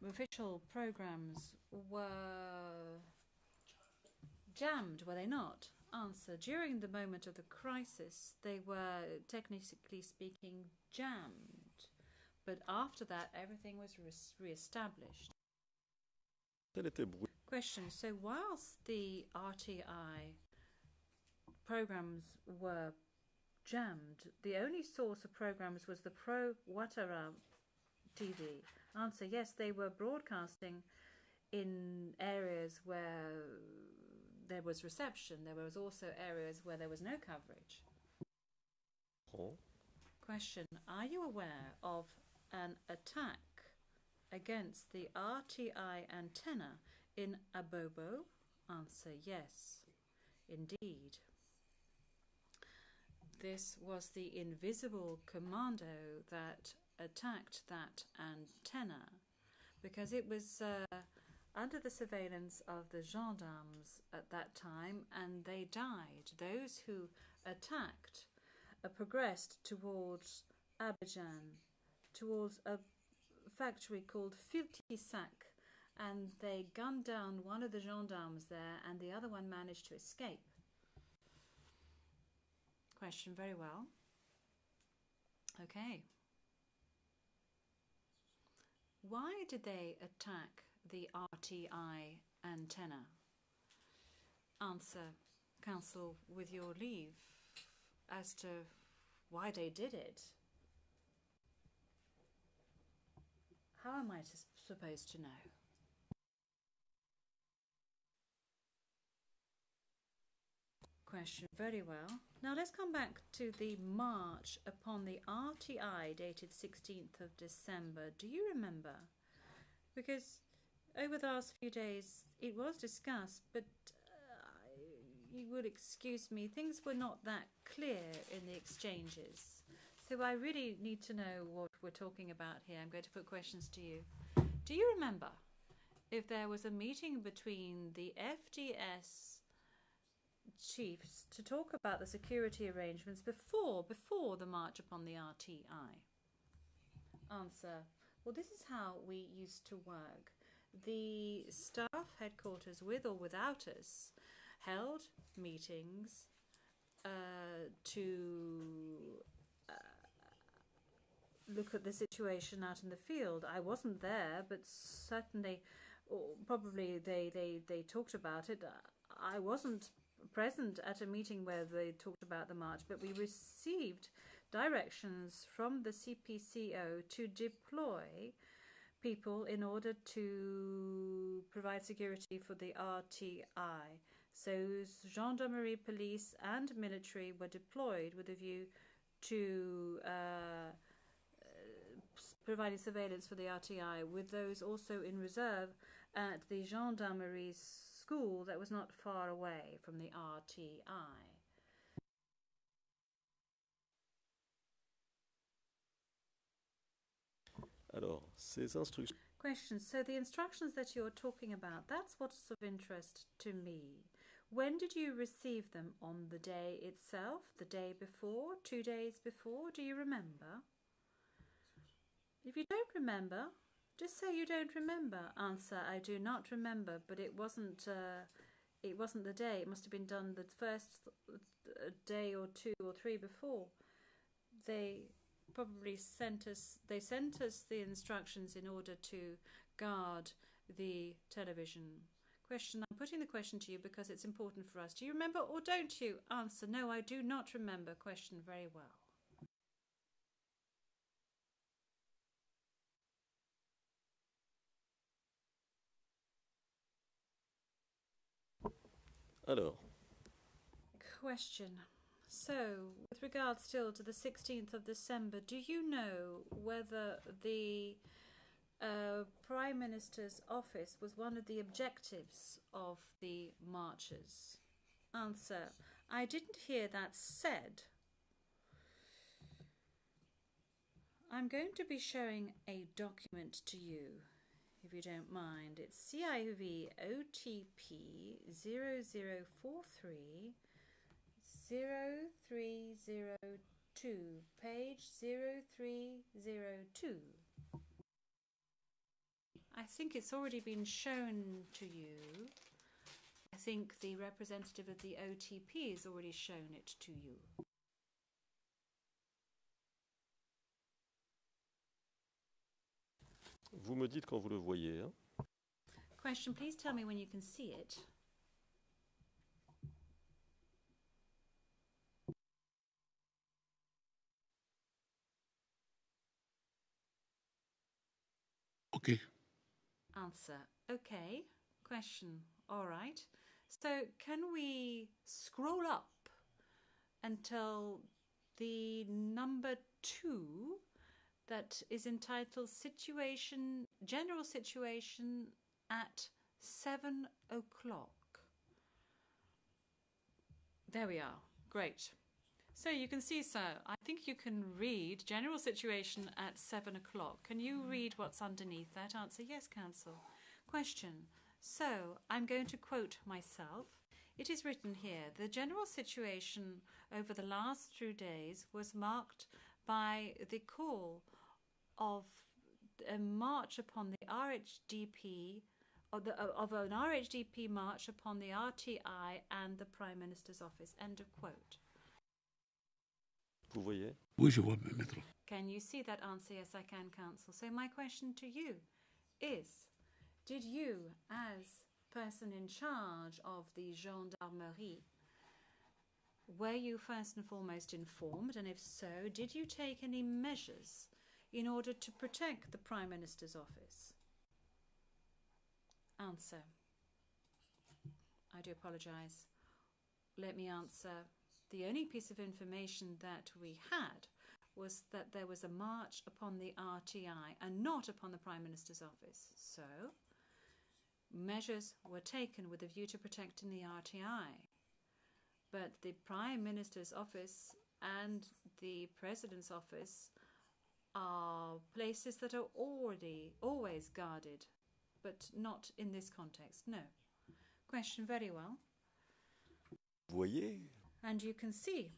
official programs were jammed, were they not? Answer, during the moment of the crisis, they were, technically speaking, jammed. But after that, everything was re-established. Question, so whilst the RTI programs were jammed, the only source of programs was the Pro-Ouattara TV. Answer, yes, they were broadcasting in areas where there was reception. There was also areas where there was no coverage. Oh. Question, are you aware of an attack against the RTI antenna in Abobo? Answer, yes, indeed. This was the invisible commando that attacked that antenna because it was under the surveillance of the gendarmes at that time, and they died. Those who attacked progressed towards Abidjan, towards a factory called Filtisac, and they gunned down one of the gendarmes there, and the other one managed to escape. Question, very well. Okay. Why did they attack the RTI antenna? Answer, Council, with your leave, as to why they did it. How am I supposed to know? Question, very well. Now let's come back to the march upon the RTI dated 16th of December. Do you remember? Because over the last few days it was discussed, but you would excuse me, things were not that clear in the exchanges. So I really need to know what we're talking about here. I'm going to put questions to you. Do you remember if there was a meeting between the FDS chiefs to talk about the security arrangements before the march upon the RTI? Answer, well, this is how we used to work. The staff headquarters, with or without us, held meetings to look at the situation out in the field. I wasn't there, but certainly, or probably they talked about it. I wasn't present at a meeting where they talked about the march, but we received directions from the CPCO to deploy people in order to provide security for the RTI. So gendarmerie, police and military were deployed with a view to providing surveillance for the RTI, with those also in reserve at the gendarmerie school that was not far away from the RTI. Alors, ces instructions. Question, so the instructions that you're talking about, that's what's of interest to me. When did you receive them? On the day itself, the day before, 2 days before? Do you remember? If you don't remember, just say you don't remember. Answer, I do not remember, but it wasn't the day. It must have been done the first day or 2 or 3 before. They probably sent us the instructions in order to guard the television. Question, I'm putting the question to you because it's important for us. Do you remember or don't you? Answer, no, I do not remember. Question, very well. Alors. Question. So, with regard still to the 16th of December, do you know whether the Prime Minister's office was one of the objectives of the marches? Answer: I didn't hear that said. I'm going to be showing a document to you, if you don't mind. It's CIV OTP 0043 0302, page 0302. I think it's already been shown to you. I think the representative of the OTP has already shown it to you. Vous me dites quand vous le voyez. Hein? Question, please tell me when you can see it. Okay. Answer: okay. Question: all right. So can we scroll up until the number 2 that is entitled General Situation at 7 o'clock? There we are. Great. So you can see, sir, I think you can read General Situation at 7 o'clock. Can you read what's underneath that? Answer: yes, Council. Question: so I'm going to quote myself. It is written here: the general situation over the last 2 days was marked by the call of a march upon the RHDP, of an RHDP march upon the RTI and the Prime Minister's office. End of quote. Vous voyez? Oui, je vois, maître. Can you see that? Answer: yes, I can, Council. So my question to you is, did you, as person in charge of the gendarmerie, were you first and foremost informed? And if so, did you take any measures in order to protect the Prime Minister's office? Answer: I do apologise. Let me answer. The only piece of information that we had was that there was a march upon the RTI and not upon the Prime Minister's office. So, measures were taken with a view to protecting the RTI. But the Prime Minister's office and the President's office are places that are always guarded, but not in this context, no. Question: very well. Voyez? And you can see,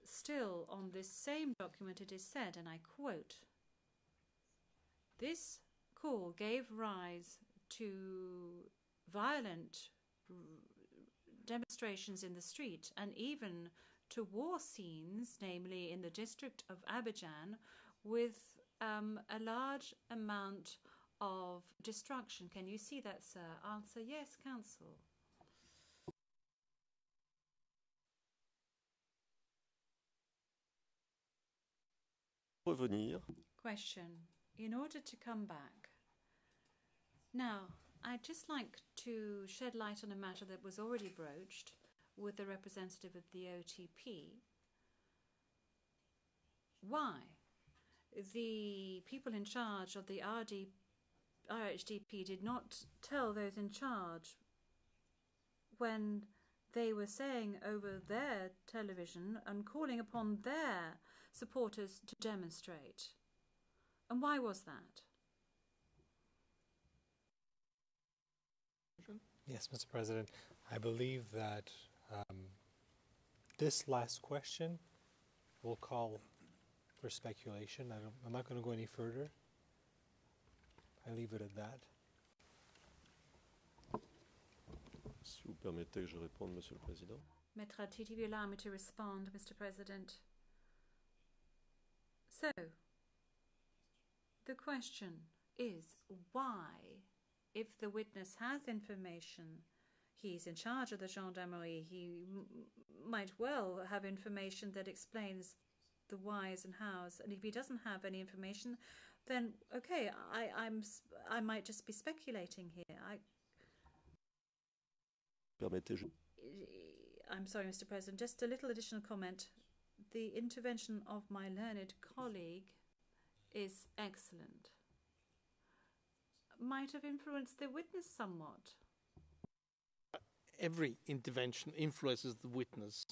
still on this same document it is said, and I quote, this call gave rise to violent demonstrations in the street and even to war scenes, namely in the district of Abidjan, with a large amount of destruction. Can you see that, sir? Answer: yes, Council. Revenir. Question: in order to come back. Now, I'd just like to shed light on a matter that was already broached with the representative of the OTP. Why the people in charge of the RHDP did not tell those in charge when they were saying over their television and calling upon their supporters to demonstrate. And why was that? Yes, Mr. President. I believe that this last question will call for speculation. I'm not going to go any further. I leave it at that. Si vous permettez que je réponde, Monsieur le Président. Maître Titi, will you allow me to respond, Mr. President? So, the question is why, if the witness has information, he's in charge of the gendarmerie, he might well have information that explains the whys and hows, and if he doesn't have any information, then okay, I might just be speculating here. I'm sorry, Mr. President, just a little additional comment. The intervention of my learned colleague is excellent. might have influenced the witness somewhat. Every intervention influences the witness,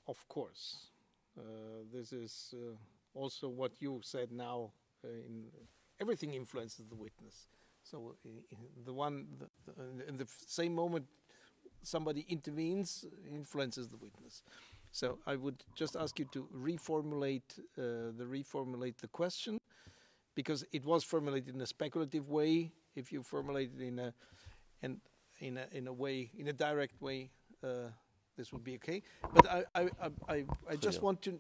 of course. This is also what you said now. Everything influences the witness. So in the same moment somebody intervenes, influences the witness. So I would just ask you to reformulate the question, because it was formulated in a speculative way. If you formulate it in a direct way, this would be okay. But I just want to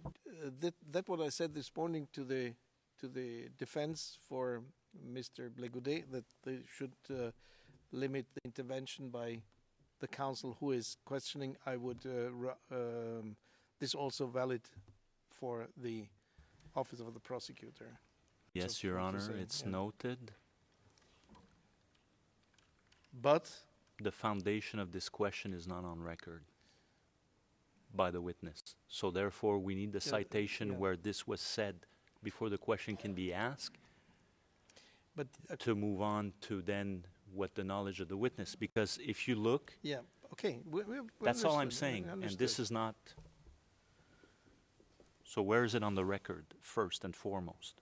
that what I said this morning to the defense for Mr. Blégaudet, that they should limit the intervention by the counsel who is questioning. I would this also valid for the office of the prosecutor. Yes, Just Your want to Honor, say, it's yeah. noted. But The foundation of this question is not on record by the witness. So therefore, we need the citation yeah. where this was said before the question can be asked, but to move on to then what the knowledge of the witness. Because if you look, yeah, okay. We that's all I'm understood, saying. we And understood. this is not. So where is it on the record, first and foremost?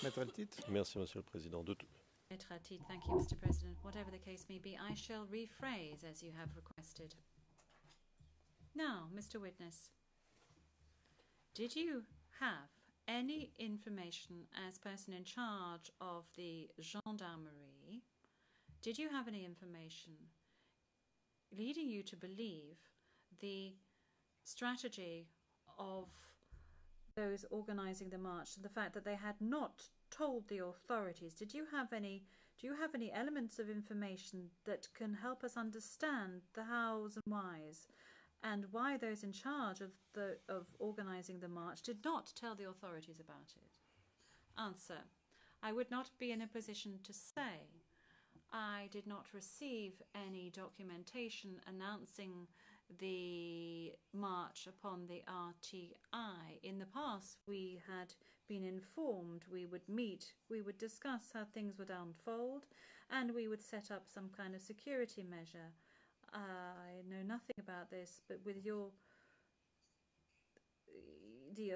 Maître Altit? Merci, Monsieur le Président. Prt2, thank you, Mr. President. Whatever the case may be, I shall rephrase as you have requested. Now, Mr. Witness, did you have any information as person in charge of the gendarmerie? Did you have any information leading you to believe the strategy of those organising the march, the fact that they had not told the authorities? Do you have any elements of information that can help us understand the hows and whys, and why those in charge of organising the march did not tell the authorities about it? Answer: I would not be in a position to say. I did not receive any documentation announcing the march upon the RTI. In the past, we had been informed. We would meet, we would discuss how things would unfold, and we would set up some kind of security measure. I know nothing about this, but with the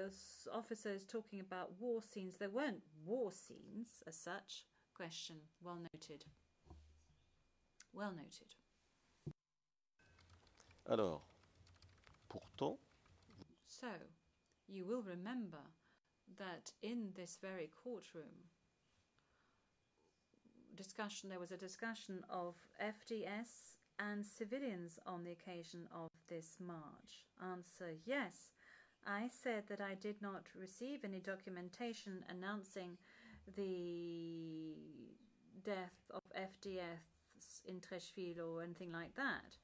officers talking about war scenes, there weren't war scenes as such. Question: well noted. Well noted. Alors, pourtant, So, you will remember that in this very courtroom there was a discussion of FDS and civilians on the occasion of this march. Answer: yes. I said that I did not receive any documentation announcing the death of FDS in Trècheville or anything like that.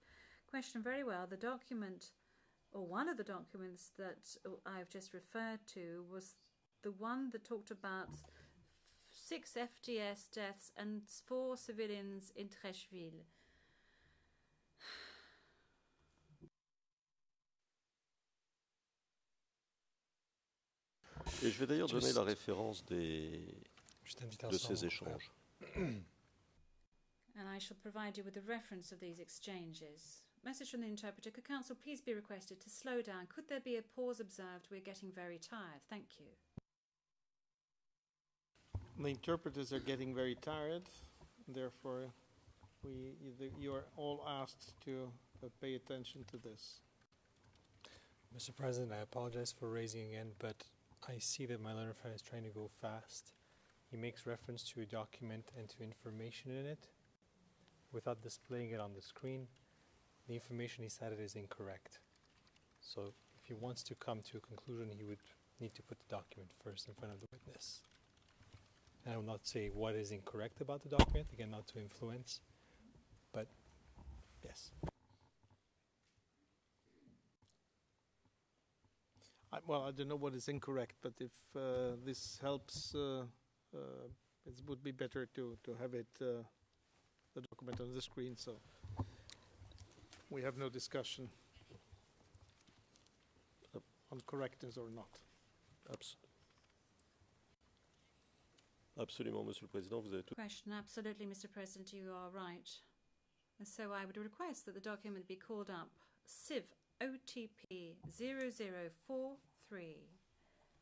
Question: very well. The document, or one of the documents that I've just referred to, was the one that talked about 6 FDS deaths and 4 civilians in Trècheville. et je vais d'ailleurs donner la référence de Juste ces échanges. And I shall provide you with the reference of these exchanges. Message from the interpreter: could counsel please be requested to slow down? Could there be a pause observed? We're getting very tired. Thank you. The interpreters are getting very tired. Therefore, you are all asked to pay attention to this. Mr. President, I apologize for raising again, but I see that my learner friend is trying to go fast. He makes reference to a document and to information in it without displaying it on the screen. The information he cited is incorrect. So if he wants to come to a conclusion, he would need to put the document first in front of the witness. And I will not say what is incorrect about the document, again, not to influence, but yes. I don't know what is incorrect, but if this helps, it would be better to have it, the document on the screen, so we have no discussion on correctness or not. Absolument, Monsieur le Président, vous avez tout. Question, absolutely, Mr. President, you are right. And so I would request that the document be called up CIV OTP 0043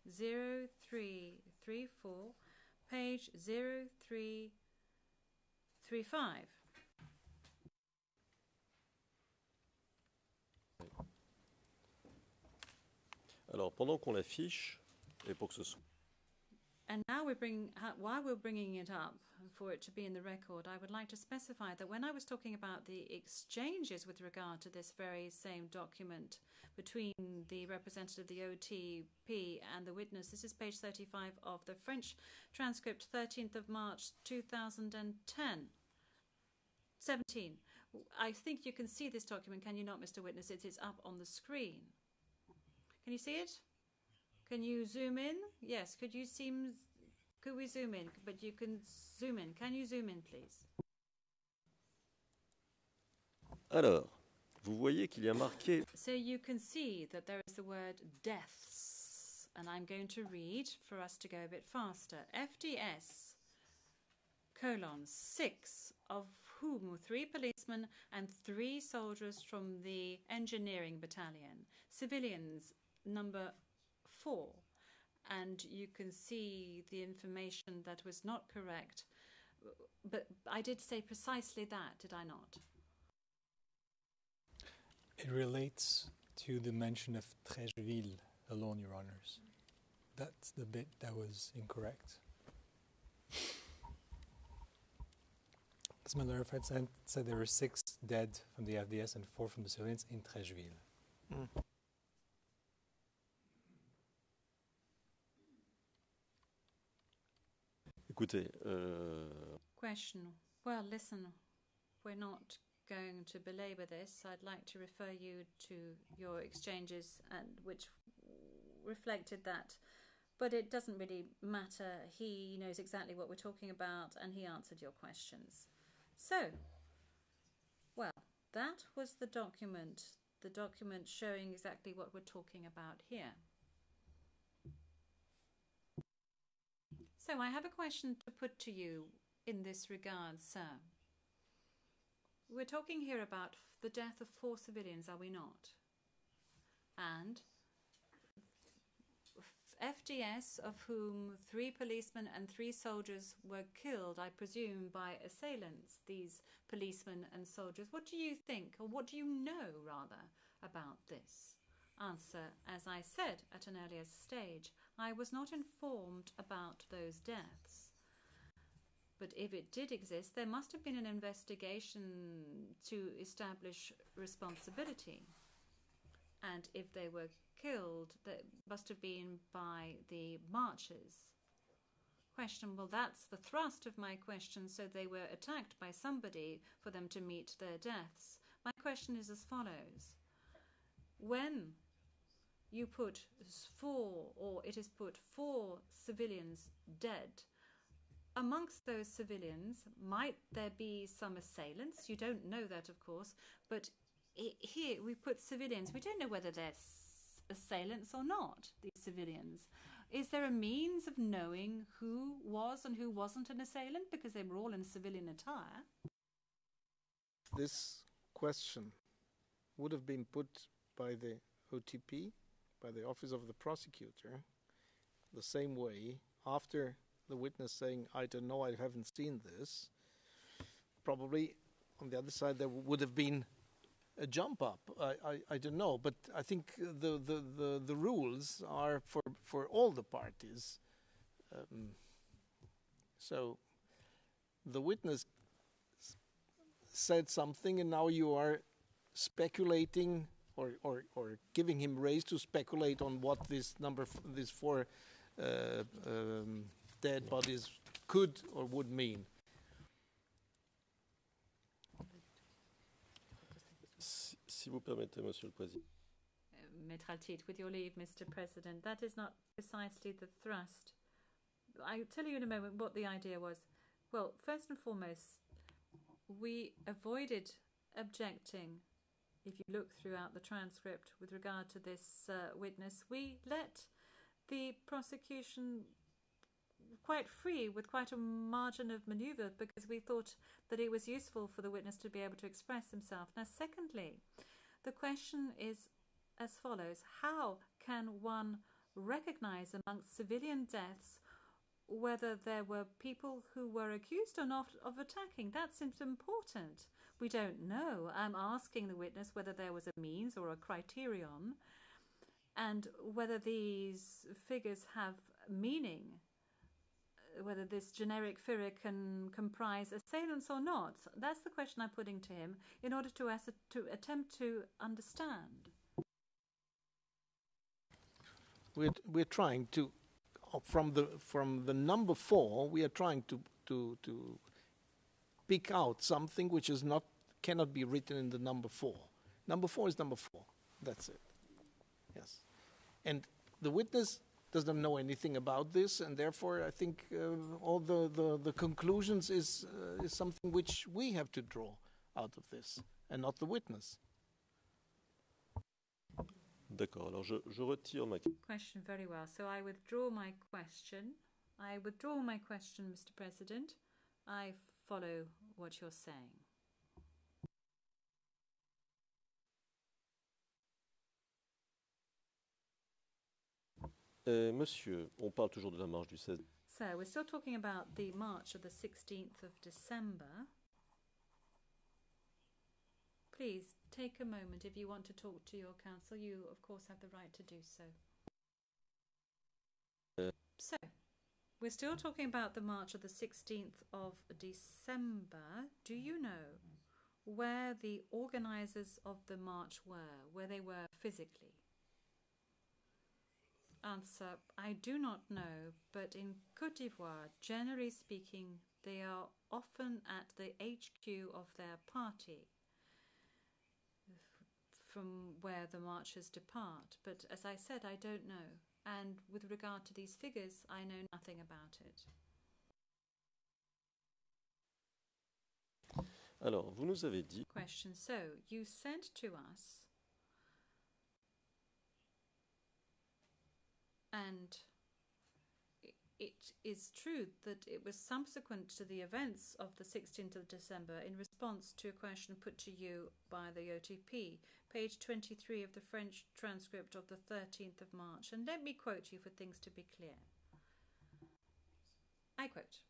0334, page 0335. Alors, pendant qu'on l'affiche, et pour que ce soit... And now while we're bringing it up, for it to be in the record, I would like to specify that when I was talking about the exchanges with regard to this very same document between the representative of the OTP and the witness, this is page 35 of the French transcript, 13th of March 2017. I think you can see this document, can you not, Mr. Witness? It is up on the screen. Can you see it? Can you zoom in? Yes, could we zoom in? But you can zoom in. Can you zoom in, please? Alors, vous voyez qu'il y a marqué... So you can see that there is the word deaths. And I'm going to read for us to go a bit faster. FDS, colon, 6, of whom 3 policemen and 3 soldiers from the engineering battalion. Civilians, number 4. And you can see the information that was not correct. But I did say precisely that, did I not? It relates to the mention of Trècheville alone, Your Honours. That's the bit that was incorrect. As my letter said there were 6 dead from the FDS and 4 from the civilians in Trècheville. Écoutez, Question. Well, listen, we're not going to belabor this. I'd like to refer you to your exchanges, and which reflected that. But it doesn't really matter. He knows exactly what we're talking about, and he answered your questions. So, well, that was the document showing exactly what we're talking about here. So I have a question to put to you in this regard, sir. We're talking here about the death of 4 civilians, are we not? And FDS, of whom 3 policemen and 3 soldiers were killed, I presume, by assailants, these policemen and soldiers. What do you think, or what do you know, rather, about this? Answer, as I said at an earlier stage, I was not informed about those deaths. But if it did exist, there must have been an investigation to establish responsibility. And if they were killed, that must have been by the marchers. Question, well, that's the thrust of my question, so they were attacked by somebody for them to meet their deaths. My question is as follows. When you put 4, or it is put 4 civilians dead, amongst those civilians, might there be some assailants? You don't know that, of course, but here we put civilians. We don't know whether they're assailants or not, these civilians. Is there a means of knowing who was and who wasn't an assailant, because they were all in civilian attire? This question would have been put by the OTP, by the Office of the Prosecutor, the same way, after the witness saying, I don't know, I haven't seen this. Probably on the other side there would have been a jump up. I don't know, but I think the rules are for all the parties. So the witness said something, and now you are speculating or giving him raise to speculate on what these 4 dead bodies could or would mean. Si vous permettez, Monsieur le Président. Maître Altit, with your leave, Mr. President, that is not precisely the thrust. I'll tell you in a moment what the idea was. Well, first and foremost, we avoided objecting. If you look throughout the transcript with regard to this witness, we let the prosecution quite free, with quite a margin of maneuver, because we thought that it was useful for the witness to be able to express himself. Now, secondly, the question is as follows: how can one recognize amongst civilian deaths whether there were people who were accused or not of attacking? That seems important. We don't know. I'm asking the witness whether there was a means or a criterion, and whether these figures have meaning, whether this generic figure can comprise assailants or not. That's the question I'm putting to him in order to attempt to understand. We're trying to, from the number 4, we are trying to pick out something which is not, cannot be written in the number 4. Number 4 is number 4. That's it. Yes. And the witness doesn't know anything about this, and therefore I think all the conclusions is something which we have to draw out of this, and not the witness. D'accord, alors je retire ma question. Very well. So I withdraw my question. I withdraw my question, Mr. President. I follow what you're saying. Monsieur, on parle toujours de la marche du 16. So we're still talking about the march of the 16th of December. Please take a moment. If you want to talk to your counsel, you of course have the right to do so. So we're still talking about the march of the 16th of December. Do you know where the organizers of the march were, where they were physically? Answer: I do not know, but in Côte d'Ivoire, generally speaking, they are often at the HQ of their party, from where the marchers depart. But as I said, I don't know. And with regard to these figures, I know nothing about it. Alors, vous nous avez dit... Question. So, you said to us, and it is true that it was subsequent to the events of the 16th of December in response to a question put to you by the OTP, page 23 of the French transcript of the 13th of March. And let me quote you for things to be clear. I quote: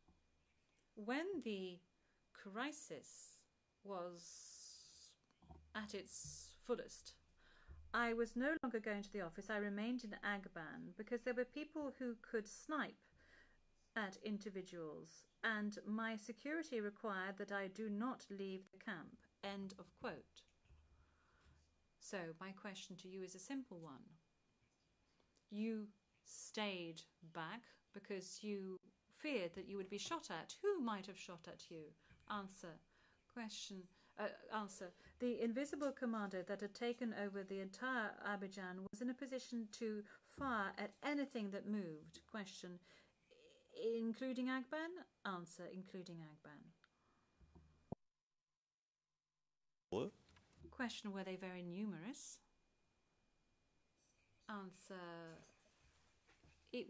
when the crisis was at its fullest, I was no longer going to the office. I remained in Agban because there were people who could snipe at individuals, and my security required that I do not leave the camp. End of quote. So my question to you is a simple one. You stayed back because you feared that you would be shot at. Who might have shot at you? Answer. Question. Answer. The invisible commander that had taken over the entire Abidjan was in a position to fire at anything that moved. Question. Including Agban? Answer. Including Agban. What? Question. Were they very numerous? Answer. It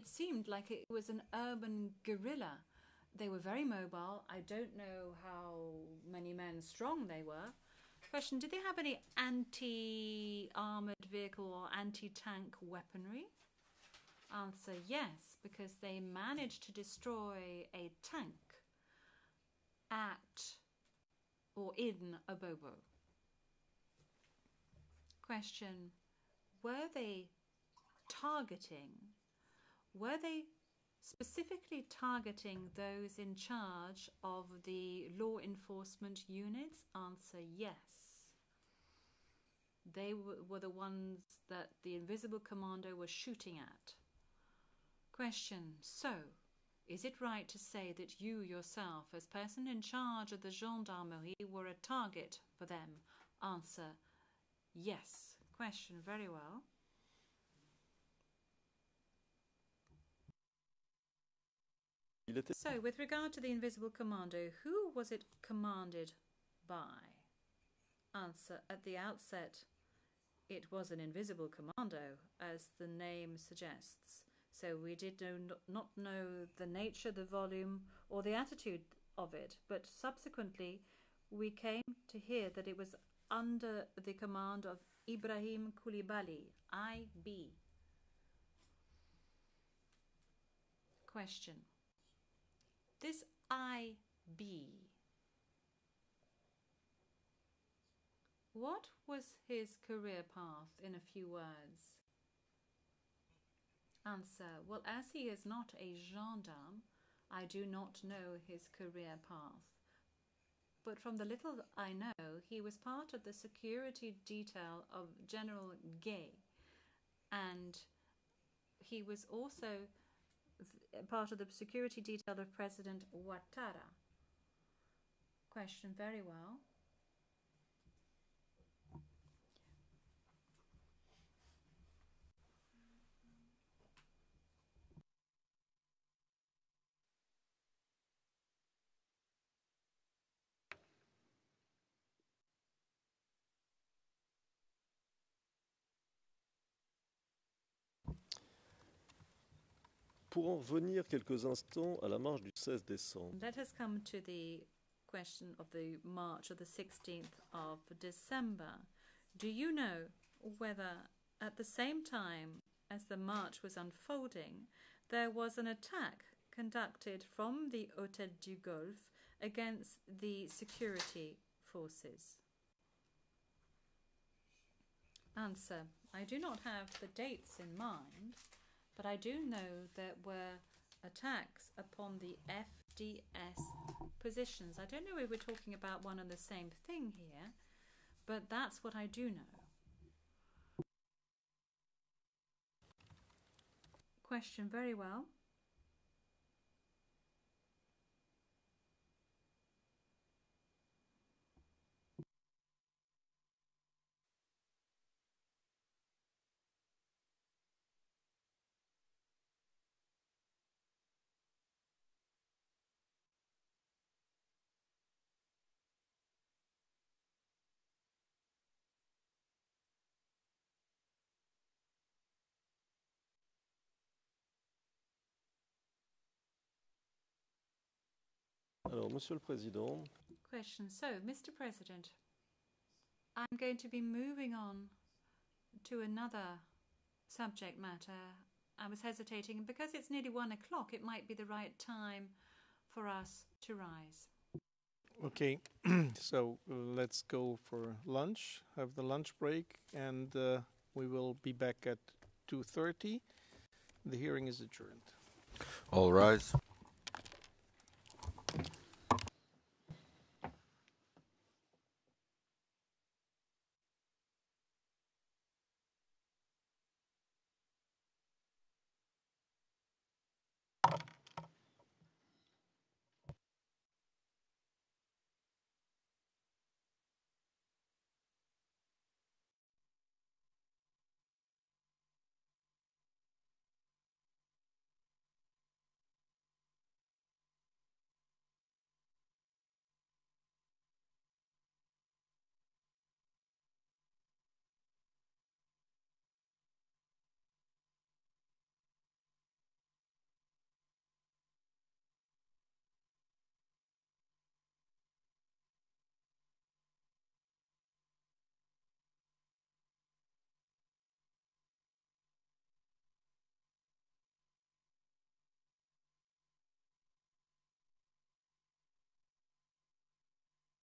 seemed like it was an urban guerrilla. They were very mobile. I don't know how many men strong they were. Question, did they have any anti-armoured vehicle or anti-tank weaponry? Answer, yes, because they managed to destroy a tank at or in Abobo. Question, were they specifically targeting those in charge of the law enforcement units? Answer, yes. They were the ones that the invisible commando was shooting at. Question, so, is it right to say that you yourself, as person in charge of the gendarmerie, were a target for them? Answer, yes. Question, very well. So, with regard to the invisible commando, who was it commanded by? Answer, at the outset, it was an invisible commando, as the name suggests. So we did not know the nature, the volume, or the attitude of it. But subsequently, we came to hear that it was under the command of Ibrahim Koulibaly, IB. Question. This IB, what was his career path in a few words? Answer. Well, as he is not a gendarme, I do not know his career path. But from the little I know, he was part of the security detail of General Gay, and he was also part of the security detail of President Ouattara. Question. Very well. Pour en revenir quelques instants à la marche du 16 décembre, Let us come to the question of the march of the 16th of December. Do you know whether at the same time as the march was unfolding, there was an attack conducted from the Hôtel du Golfe against the security forces? Answer. I do not have the dates in mind, but I do know there were attacks upon the FDS positions. I don't know if we're talking about one and the same thing here, but that's what I do know. Question. Very well. alors Monsieur le Président, Question. So, Mr. President, I'm going to be moving on to another subject matter. I was hesitating because it's nearly 1 o'clock. It might be the right time for us to rise. Okay, so let's go for lunch, have the lunch break, and we will be back at 2:30. The hearing is adjourned. All rise.